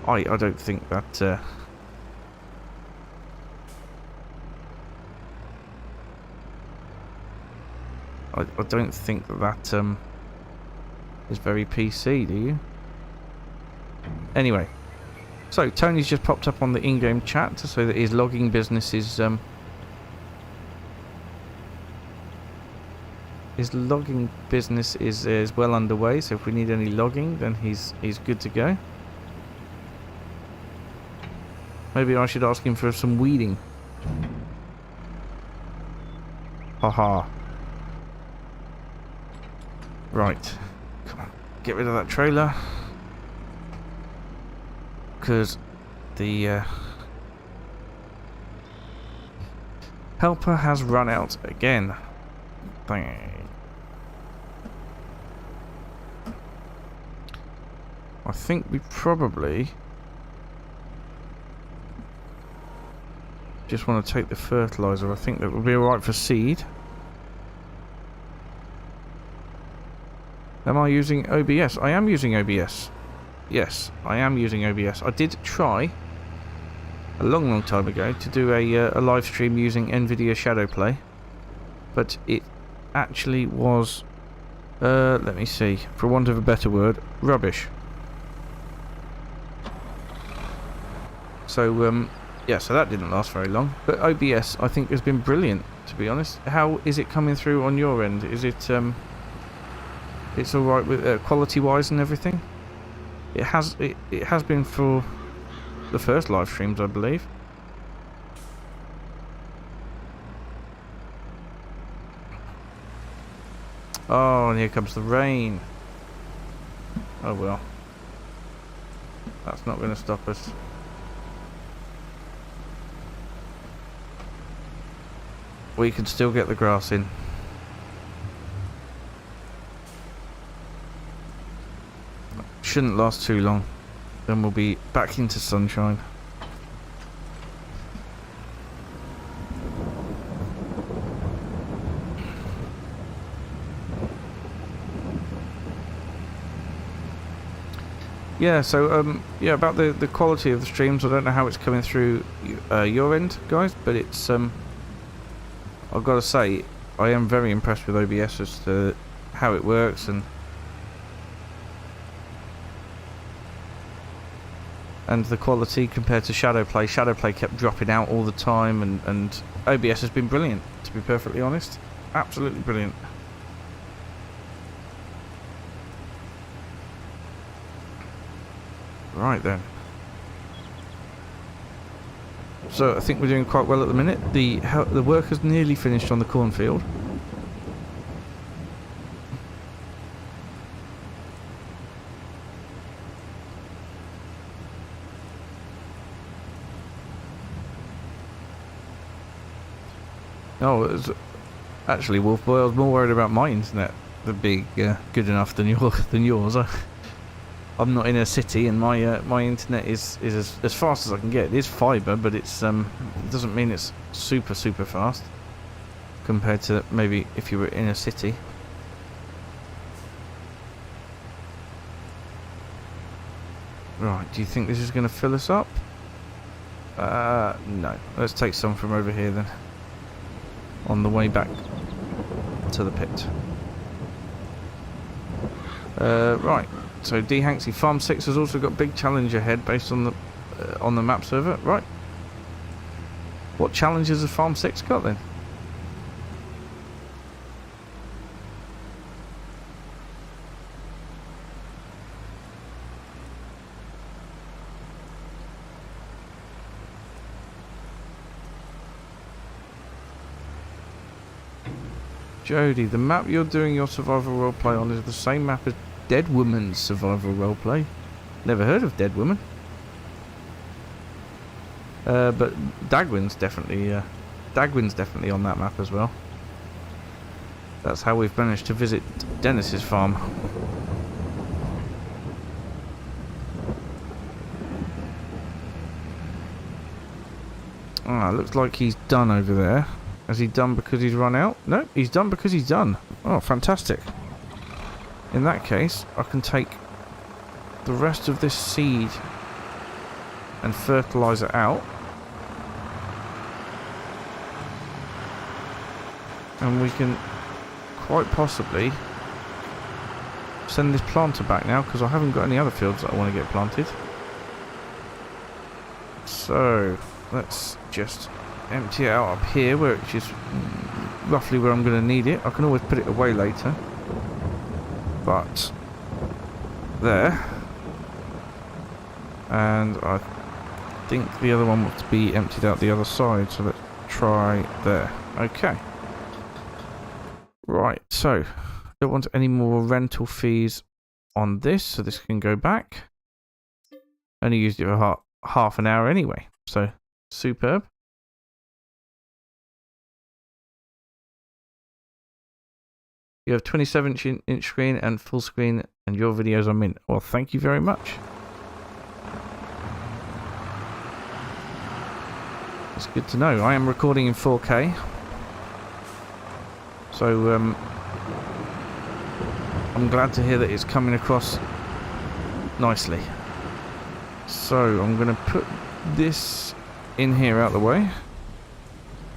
I don't think that... I don't think that is very PC, do you? Anyway. So, Tony's just popped up on the in-game chat to say that his logging business is... his logging business is well underway, so if we need any logging, then he's good to go. Maybe I should ask him for some weeding. Haha. Right. Come on. Get rid of that trailer. Because the helper has run out again. Bang. I think we probably just want to take the fertilizer. I think that would be alright for seed. Am I using OBS? I am using OBS. Yes, I am using OBS. I did try a long time ago to do a live stream using NVIDIA Shadowplay, but it actually was, let me see, for want of a better word, rubbish. So, yeah, so that didn't last very long. But OBS, I think, has been brilliant, to be honest. How is it coming through on your end? Is it, it's alright with quality-wise and everything? It has been for the first live streams, I believe. Oh, and here comes the rain. Oh well. That's not going to stop us. We can still get the grass in. Shouldn't last too long. Then we'll be back into sunshine. Yeah, so yeah, about the quality of the streams, I don't know how it's coming through your end, guys, but it's I've got to say, I am very impressed with OBS as to how it works and the quality compared to Shadowplay. Shadowplay kept dropping out all the time, and OBS has been brilliant, to be perfectly honest. Absolutely brilliant. Right then. So I think we're doing quite well at the minute. The work has nearly finished on the cornfield. Oh, actually, Wolf Boy, I was more worried about my internet than being good enough than yours. I'm not in a city, and my internet is as fast as I can get. It is fibre, but it doesn't mean it's super fast compared to maybe if you were in a city. Right, do you think this is going to fill us up? No. Let's take some from over here then. On the way back to the pit. Right. So D Hanksy Farm 6 has also got big challenge ahead based on the map server. Right. What challenges has Farm 6 got then? Jody, the map you're doing your survival roleplay on is the same map as Dead Woman's survival roleplay. Never heard of Dead Woman. But Dagwin's definitely on that map as well. That's how we've managed to visit Dennis's farm. Ah, looks like he's done over there. Has he done because he's run out? No, he's done because he's done. Oh, fantastic. In that case, I can take the rest of this seed and fertilizer out. And we can quite possibly send this planter back now, because I haven't got any other fields that I want to get planted. So let's just empty it out up here, which is roughly where I'm going to need it. I can always put it away later, but there. And I think the other one wants to be emptied out the other side, so let's try there. Okay. Right, so don't want any more rental fees on this, so this can go back. Only used it for half an hour anyway, so superb. You have 27-inch screen and full screen, and your videos are mint. Well, thank you very much. It's good to know. I am recording in 4K. So, I'm glad to hear that it's coming across nicely. So, I'm going to put this in here out of the way.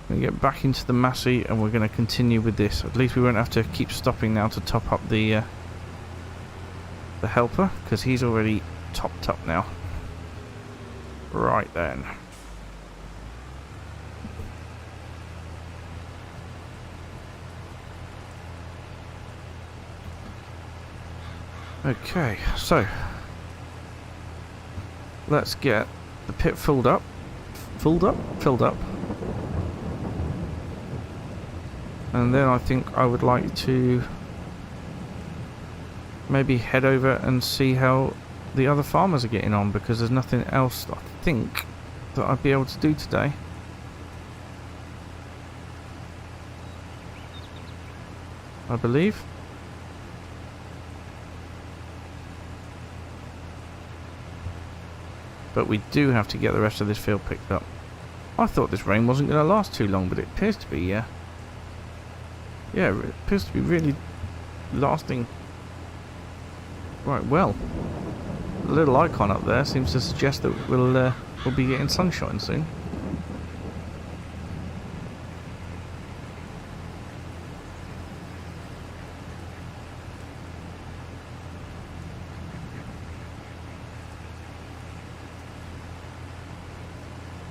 I'm going to get back into the Massey and we're going to continue with this. At least we won't have to keep stopping now to top up the helper, because he's already topped up now. Right then. Okay, so let's get the pit filled up. Filled up. And then I think I would like to maybe head over and see how the other farmers are getting on, because there's nothing else I think that I'd be able to do today. I believe. But we do have to get the rest of this field picked up. I thought this rain wasn't going to last too long, but it appears to be, yeah. Yeah, it appears to be really lasting right well. The little icon up there seems to suggest that we'll be getting sunshine soon.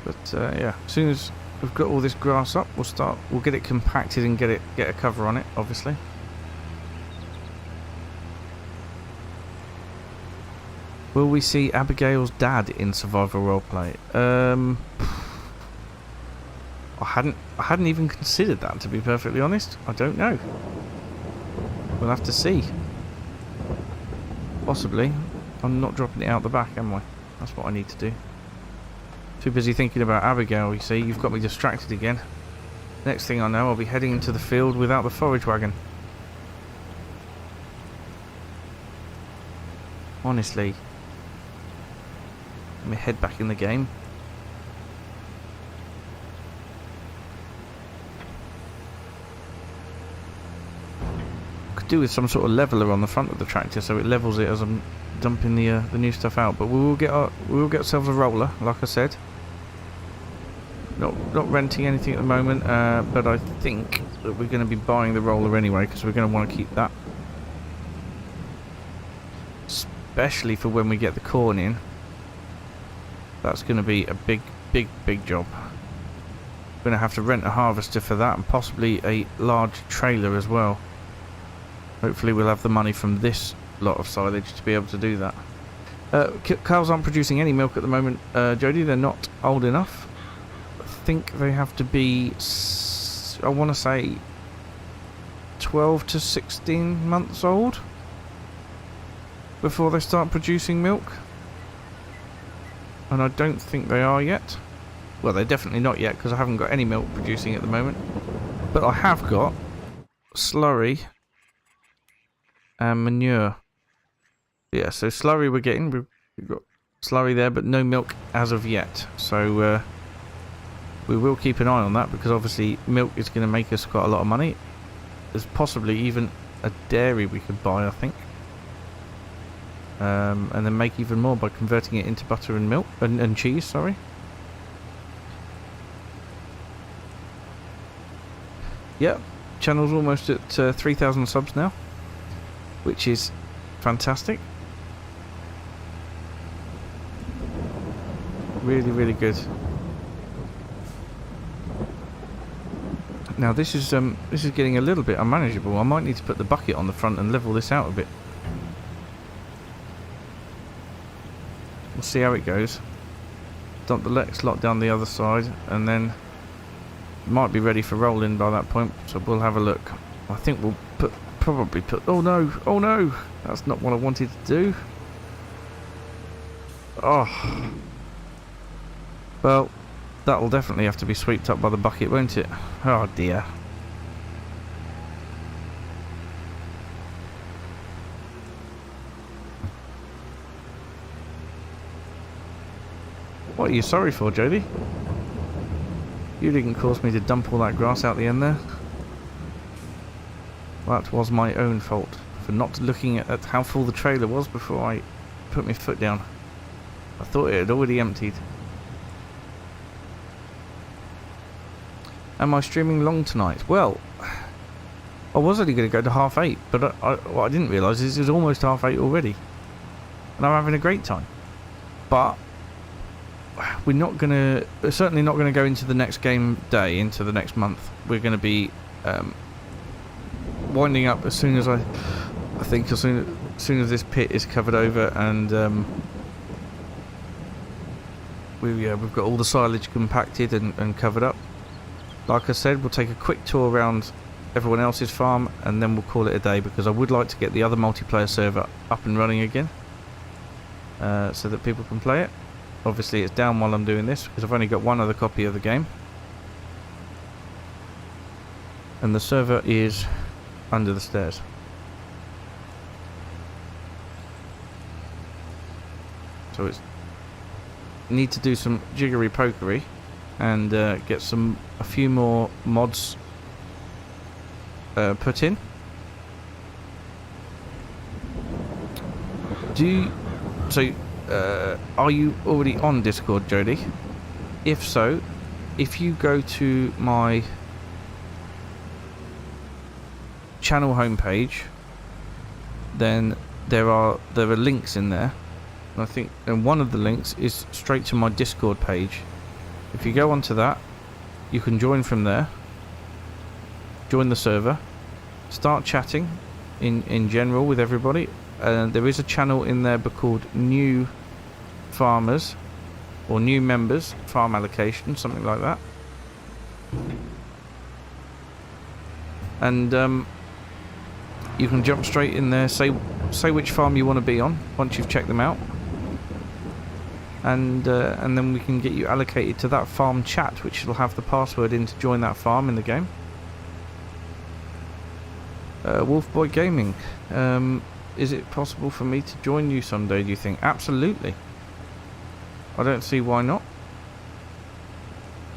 But yeah, as soon as we've got all this grass up, we'll get it compacted and get a cover on it, obviously. Will we see Abigail's dad in Survivor Roleplay? I hadn't even considered that, to be perfectly honest. I don't know. We'll have to see. Possibly. I'm not dropping it out the back, am I? That's what I need to do. Too busy thinking about Abigail, you see. You've got me distracted again. Next thing I know, I'll be heading into the field without the forage wagon. Honestly. Let me head back in the game. Could do with some sort of leveler on the front of the tractor so it levels it as I'm dumping the new stuff out. But we will get ourselves a roller, like I said. Not renting anything at the moment, but I think that we're going to be buying the roller anyway, because we're going to want to keep that, especially for when we get the corn in. That's going to be a big job. We're going to have to rent a harvester for that, and possibly a large trailer as well. Hopefully we'll have the money from this lot of silage to be able to do that. Cows aren't producing any milk at the moment, Jodie. They're not old enough. I think they have to be, I want to say, 12 to 16 months old before they start producing milk. And I don't think they are yet. Well, they're definitely not yet, because I haven't got any milk producing at the moment. But I have got slurry and manure. Yeah, so slurry we're getting. We've got slurry there, but no milk as of yet. So we will keep an eye on that, because obviously milk is going to make us quite a lot of money. There's possibly even a dairy we could buy, I think. And then make even more by converting it into butter and milk and cheese, sorry. Yep, channel's almost at 3,000 subs now, which is fantastic. Really, really good. Now this is getting a little bit unmanageable. I might need to put the bucket on the front and level this out a bit. We'll see how it goes. Dump the next lot down the other side, and then might be ready for rolling by that point. So we'll have a look. I think we'll probably put. Oh no! Oh no! That's not what I wanted to do. Oh. Well, that'll definitely have to be swept up by the bucket, won't it? Oh dear. What are you sorry for, Jodie? You didn't cause me to dump all that grass out the end there. That was my own fault for not looking at how full the trailer was before I put my foot down. I thought it had already emptied. Am I streaming long tonight? Well, I was only going to go to 8:30, but what I didn't realise is it's almost 8:30 already. And I'm having a great time. But we're certainly not going to go into the next game day, into the next month. We're going to be winding up as soon as I think as soon as this pit is covered over, and we've got all the silage compacted and covered up. Like I said, we'll take a quick tour around everyone else's farm, and then we'll call it a day, because I would like to get the other multiplayer server up and running again, so that people can play it. Obviously it's down while I'm doing this, because I've only got one other copy of the game, and the server is under the stairs. So it's need to do some jiggery pokery and get a few more mods put in. Are you already on Discord, Jodie? If so, if you go to my channel homepage, then there are links in there, and I think one of the links is straight to my Discord page. If you go onto that, you can join from there, join the server, start chatting in general with everybody. There is a channel in there called New Farmers or New Members Farm Allocation, something like that. And you can jump straight in there, say which farm you want to be on once you've checked them out, and then we can get you allocated to that farm chat, which will have the password in to join that farm in the game. Wolfboy Gaming, is it possible for me to join you someday, do you think? Absolutely. I don't see why not.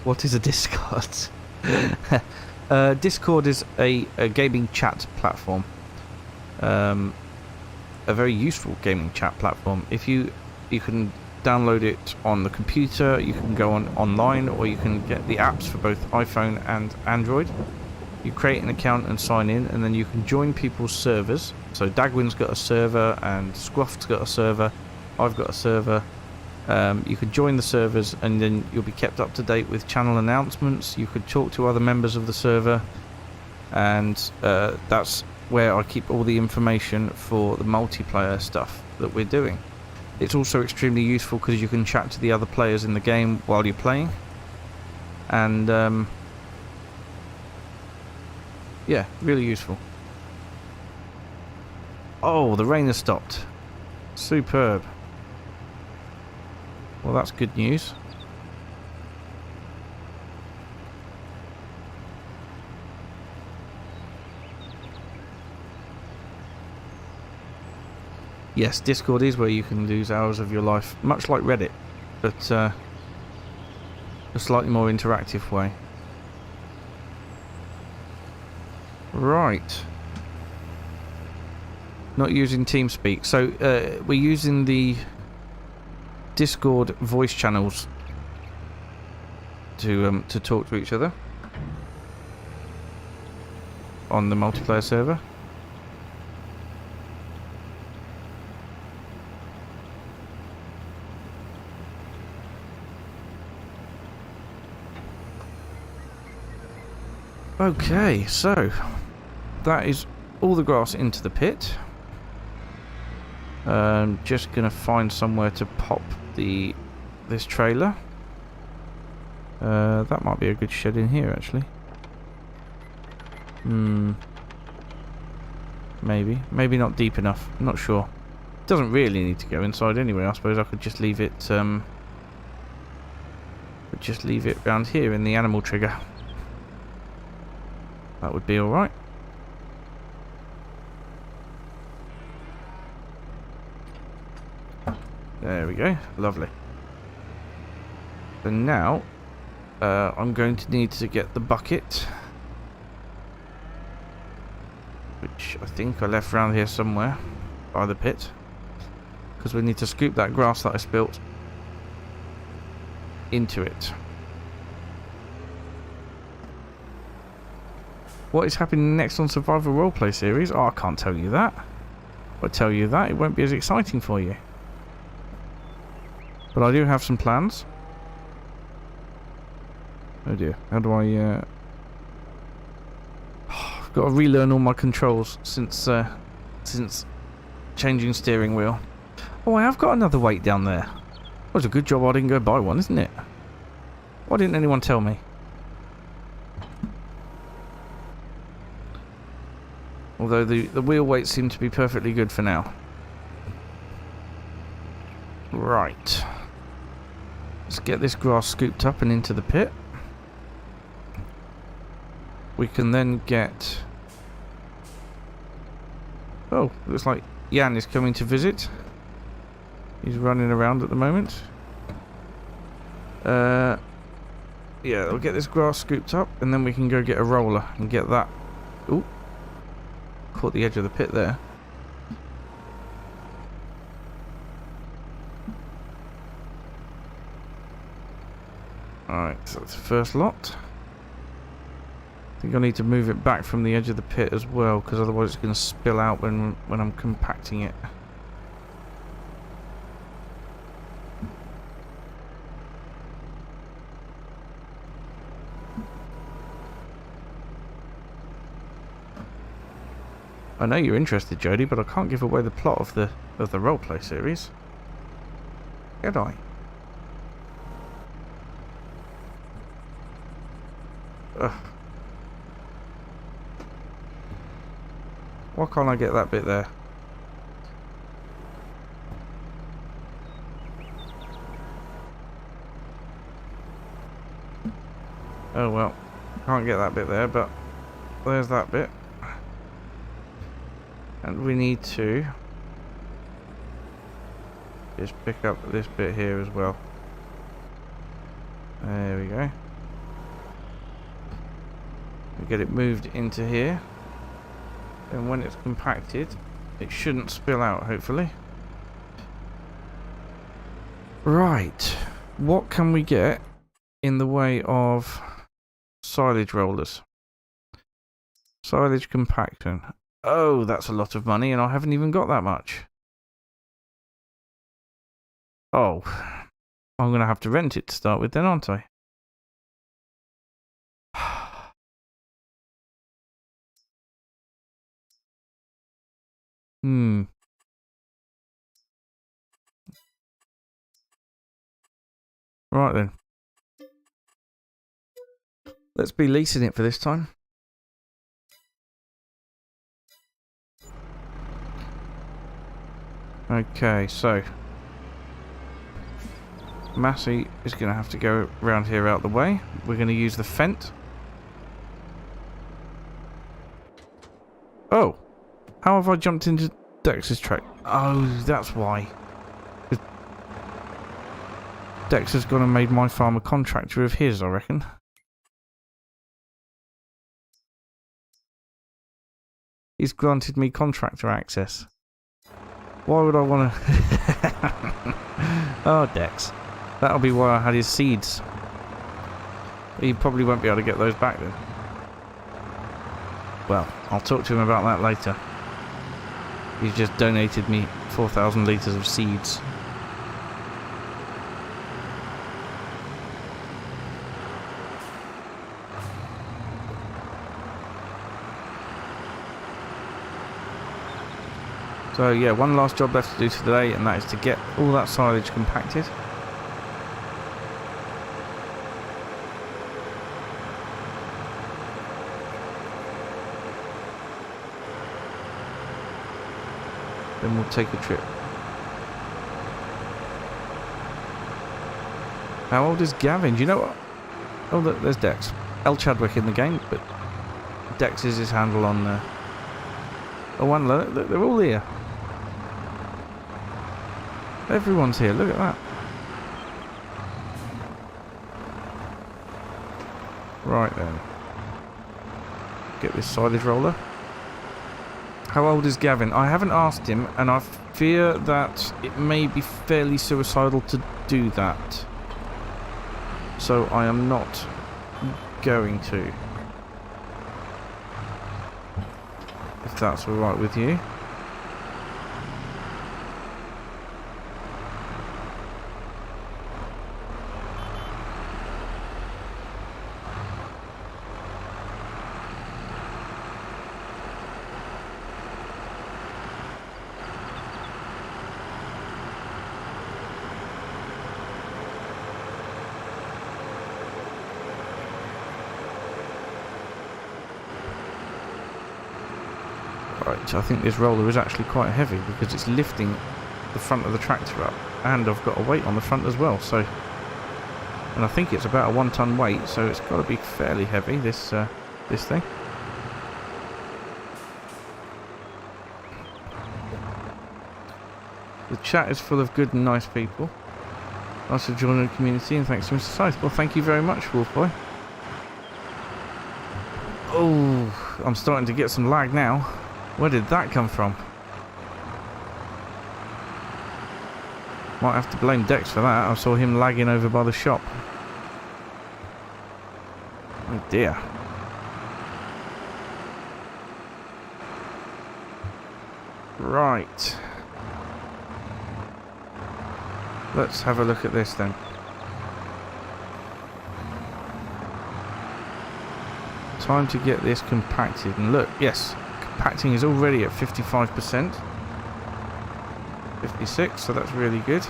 What is a Discord? Discord is a gaming chat platform. A very useful gaming chat platform. If you can download it on the computer, you can go online, or you can get the apps for both iPhone and Android. You create an account and sign in, and then you can join people's servers. So Dagwin's got a server, and Squaff's got a server, I've got a server. You could join the servers, and then you'll be kept up to date with channel announcements. You could talk to other members of the server, and that's where I keep all the information for the multiplayer stuff that we're doing. It's also extremely useful because you can chat to the other players in the game while you're playing, and yeah, really useful. Oh, the rain has stopped. Superb. Well, that's good news. Yes, Discord is where you can lose hours of your life, much like Reddit, but a slightly more interactive way. Right. Not using TeamSpeak. So we're using the Discord voice channels to talk to each other on the multiplayer server. Okay, so that is all the grass into the pit. Just gonna find somewhere to pop this trailer. That might be a good shed in here, actually. Maybe not deep enough. I'm not sure. Doesn't really need to go inside anyway. I suppose I could just leave it. Around here in the animal trigger. That would be all right. There we go. Lovely. So now, I'm going to need to get the bucket, which I think I left around here somewhere by the pit, because we need to scoop that grass that I spilt into it. What is happening next on Survival Roleplay series? Oh, I can't tell you that. If I tell you that, it won't be as exciting for you. But I do have some plans. Oh dear, how do I... I've got to relearn all my controls since changing steering wheel. Oh, I have got another weight down there. Well, it's a good job I didn't go buy one, isn't it? Why didn't anyone tell me? Although the wheel weights seem to be perfectly good for now. Right. Let's get this grass scooped up and into the pit. We can then get... Oh, looks like Jan is coming to visit. He's running around at the moment. Yeah, we'll get this grass scooped up and then we can go get a roller and get that... Ooh. Caught the edge of the pit there. Alright, so that's the first lot. I think I need to move it back from the edge of the pit as well, because otherwise it's going to spill out when I'm compacting it. I know you're interested, Jody, but I can't give away the plot of the roleplay series. Can I? Ugh. Why can't I get that bit there? Oh well, can't get that bit there, but there's that bit. And we need to just pick up this bit here as well. There we go. We get it moved into here. And when it's compacted, it shouldn't spill out, hopefully. Right. What can we get in the way of silage rollers? Silage compaction. Oh, that's a lot of money, and I haven't even got that much. Oh, I'm going to have to rent it to start with then, aren't I? Right then. Let's be leasing it for this time. Okay, so Massey is going to have to go around here out the way. We're going to use the Fent. Oh, how have I jumped into Dex's track? Oh, that's why. Dexter's gone and made my farm a contractor of his, I reckon. He's granted me contractor access. Why would I want to... Oh, Dex. That'll be why I had his seeds. He probably won't be able to get those back then. Well, I'll talk to him about that later. He's just donated me 4,000 litres of seeds. So yeah, one last job left to do today, and that is to get all that silage compacted. Then we'll take a trip. How old is Gavin? Do you know what? Oh, look, there's Dex. L. Chadwick in the game, but Dex is his handle on there. Oh, one, look, they're all here. Everyone's here, look at that. Right then. Get this silage roller. How old is Gavin? I haven't asked him, and I fear that it may be fairly suicidal to do that. So I am not going to. If that's alright with you. Right, I think this roller is actually quite heavy because it's lifting the front of the tractor up, and I've got a weight on the front as well. So, and I think it's about a 1 ton weight, so it's got to be fairly heavy. This thing. The chat is full of good and nice people. Nice to join the community, and thanks to Mr. Scythe. Well, thank you very much, Wolfboy. Oh, I'm starting to get some lag now. Where did that come from? Might have to blame Dex for that. I saw him lagging over by the shop. Oh dear. Right. Let's have a look at this then. Time to get this compacted. And look, yes. Compacting is already at 55%. 56, so that's really good.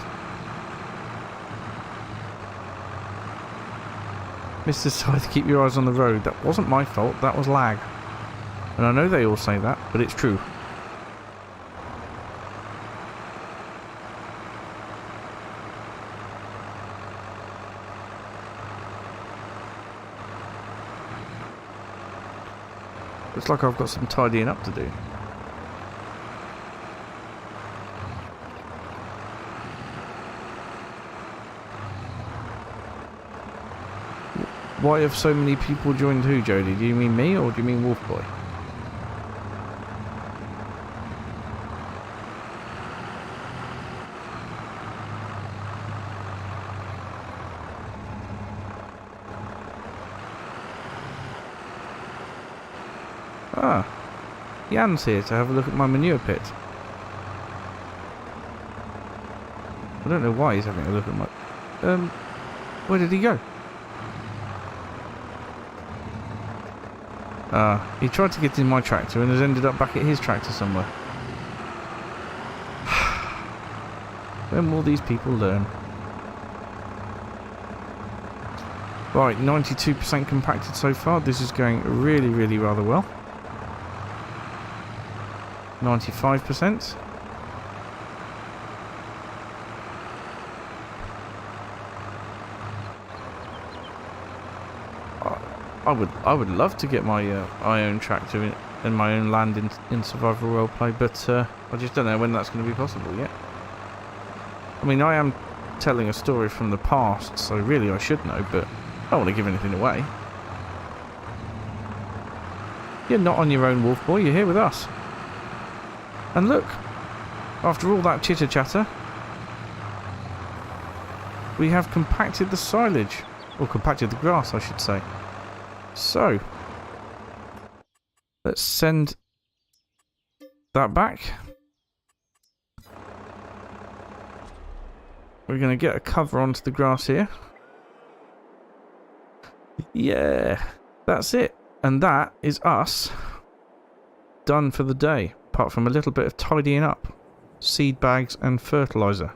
Mr. Scythe, keep your eyes on the road. That wasn't my fault, that was lag. And I know they all say that, but it's true. Looks like I've got some tidying up to do. Why have so many people joined who, Jody? Do you mean me or do you mean Wolfboy? Ah, Jan's here to have a look at my manure pit. I don't know why he's having a look at my... where did he go? He tried to get in my tractor and has ended up back at his tractor somewhere. When will these people learn? Right, 92% compacted so far. This is going really, really rather well. 95%. I would love to get my own tractor in my own land in survival roleplay, but I just don't know when that's going to be possible yet. I mean, I am telling a story from the past, so really I should know, but I don't want to give anything away. You're not on your own, Wolf Boy. You're here with us. And look, after all that chitter-chatter, we have compacted the silage. Or compacted the grass, I should say. So, let's send that back. We're going to get a cover onto the grass here. Yeah, that's it. And that is us done for the day, apart from a little bit of tidying up. Seed bags and fertilizer.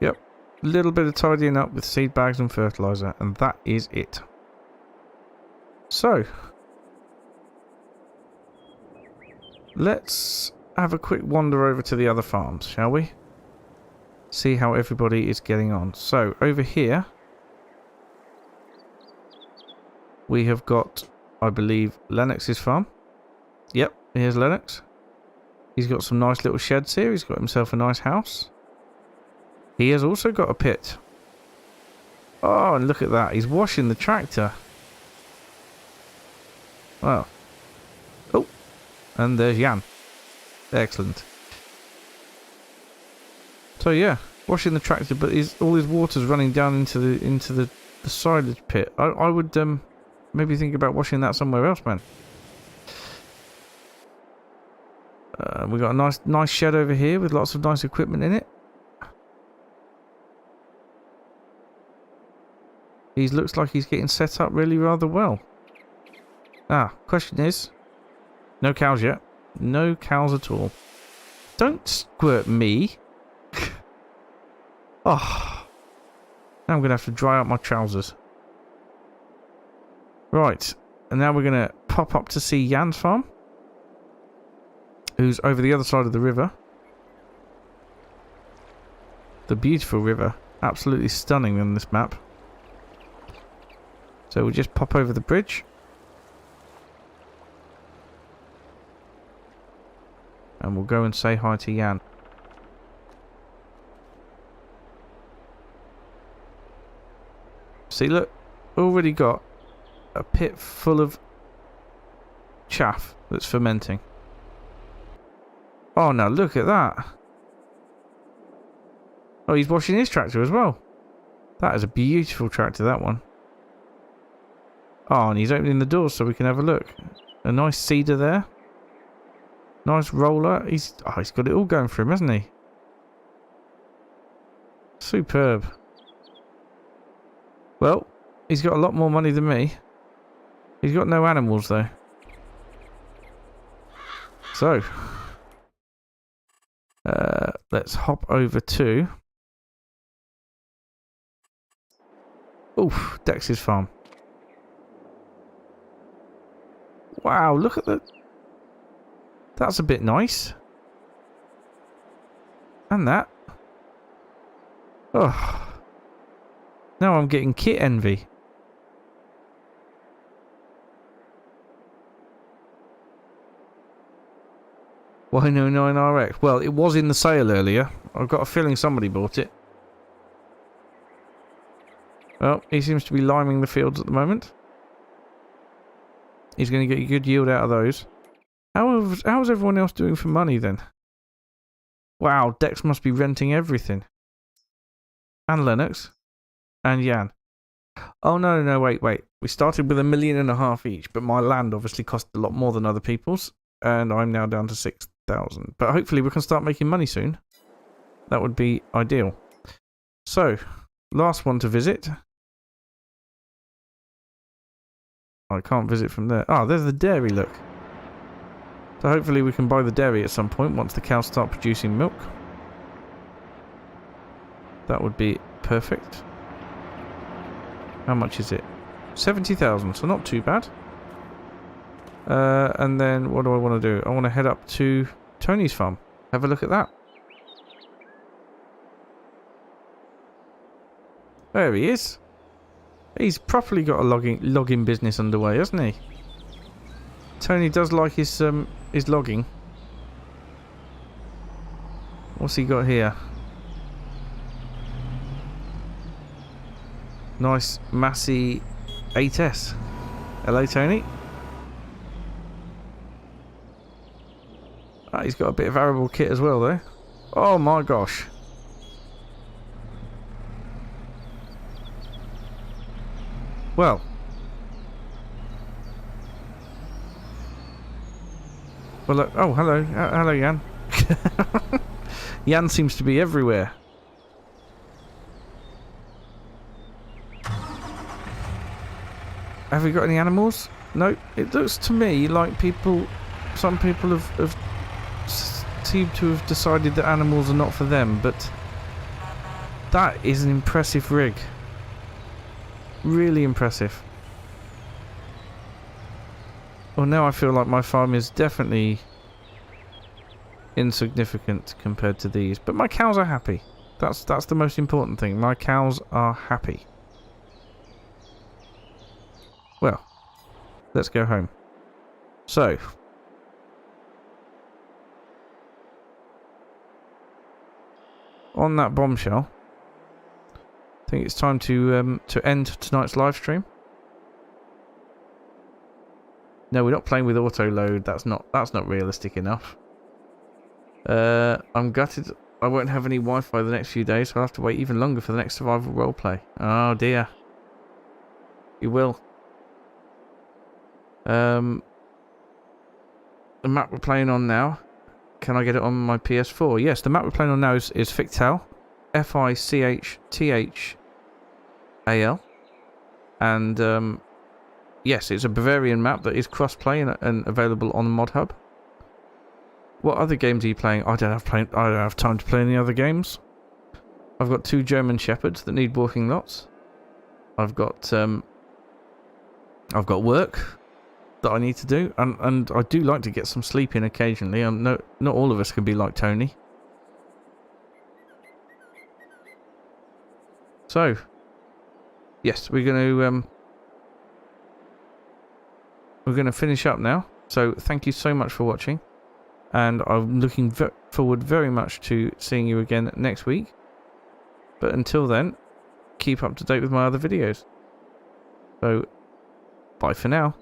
Yep, a little bit of tidying up with seed bags and fertilizer, and that is it. So, let's have a quick wander over to the other farms, shall we? See how everybody is getting on. So, over here, we have got, I believe, Lennox's farm. Yep, here's Lennox. He's got some nice little sheds here. He's got himself a nice house. He has also got a pit. Oh, and look at that. He's washing the tractor. Wow. Oh, and there's Jan. Excellent. So yeah, washing the tractor, but all his water's running down into the silage pit. I would maybe think about washing that somewhere else, man. We got a nice shed over here with lots of nice equipment in it. He looks like he's getting set up really rather well. Question is, no cows yet. No cows at all. Don't squirt me. Oh, now I'm going to have to dry out my trousers. Right, and now we're going to pop up to see Jan's farm, who's over the other side of the river. The beautiful river. Absolutely stunning on this map. So we'll just pop over the bridge. And we'll go and say hi to Jan. See, look. Already got a pit full of chaff that's fermenting. Oh, now look at that. Oh, he's washing his tractor as well. That is a beautiful tractor, that one. Oh, and he's opening the doors so we can have a look. A nice cedar there. Nice roller. He's got it all going for him, hasn't he? Superb. Well, he's got a lot more money than me. He's got no animals though. So, let's hop over to... Oof, Dex's farm. Wow, look at the... That's a bit nice. And that. Oh. Now I'm getting kit envy. Y09RX. Well, it was in the sale earlier. I've got a feeling somebody bought it. Well, he seems to be liming the fields at the moment. He's going to get a good yield out of those. How's everyone else doing for money then? Wow, Dex must be renting everything. And Lennox. And Jan. Oh no, wait. We started with $1.5 million each, but my land obviously cost a lot more than other people's. And I'm now down to 6,000. But hopefully we can start making money soon. That would be ideal. So, last one to visit. I can't visit from there. Ah, there's the dairy, look. So hopefully we can buy the dairy at some point once the cows start producing milk. That would be perfect. How much is it? 70,000, so not too bad. And then what do I want to do? I want to head up to Tony's farm. Have a look at that. There he is. He's properly got a logging business underway, hasn't he? Tony does like his logging. What's he got here? Nice Massey 8S. Hello, Tony. Ah, he's got a bit of arable kit as well there. Oh my gosh. Well. Well, look. Oh, hello. Hello, Jan. Jan seems to be everywhere. Have we got any animals? No. It looks to me like some people have seem to have decided that animals are not for them, but that is an impressive rig. Really impressive. Well, now I feel like my farm is definitely insignificant compared to these, but my cows are happy. That's the most important thing. My cows are happy. Well, let's go home. So, on that bombshell, I think it's time to end tonight's live stream. No, we're not playing with auto load. That's not realistic enough. I'm gutted. I won't have any Wi-Fi the next few days, so I'll have to wait even longer for the next survival roleplay. Oh dear. You will. The map we're playing on now. Can I get it on my PS4? Yes, the map we're playing on now is Fichthal. Fichthal. And yes, it's a Bavarian map that is cross-play and available on the Mod Hub. What other games are you playing? I don't have time to play any other games. I've got 2 German Shepherds that need walking lots. I've got work that I need to do, and I do like to get some sleep in occasionally. Not all of us can be like Tony. So, yes, we're going to finish up now. So, thank you so much for watching, and I'm looking forward very much to seeing you again next week. But until then, keep up to date with my other videos. So, bye for now.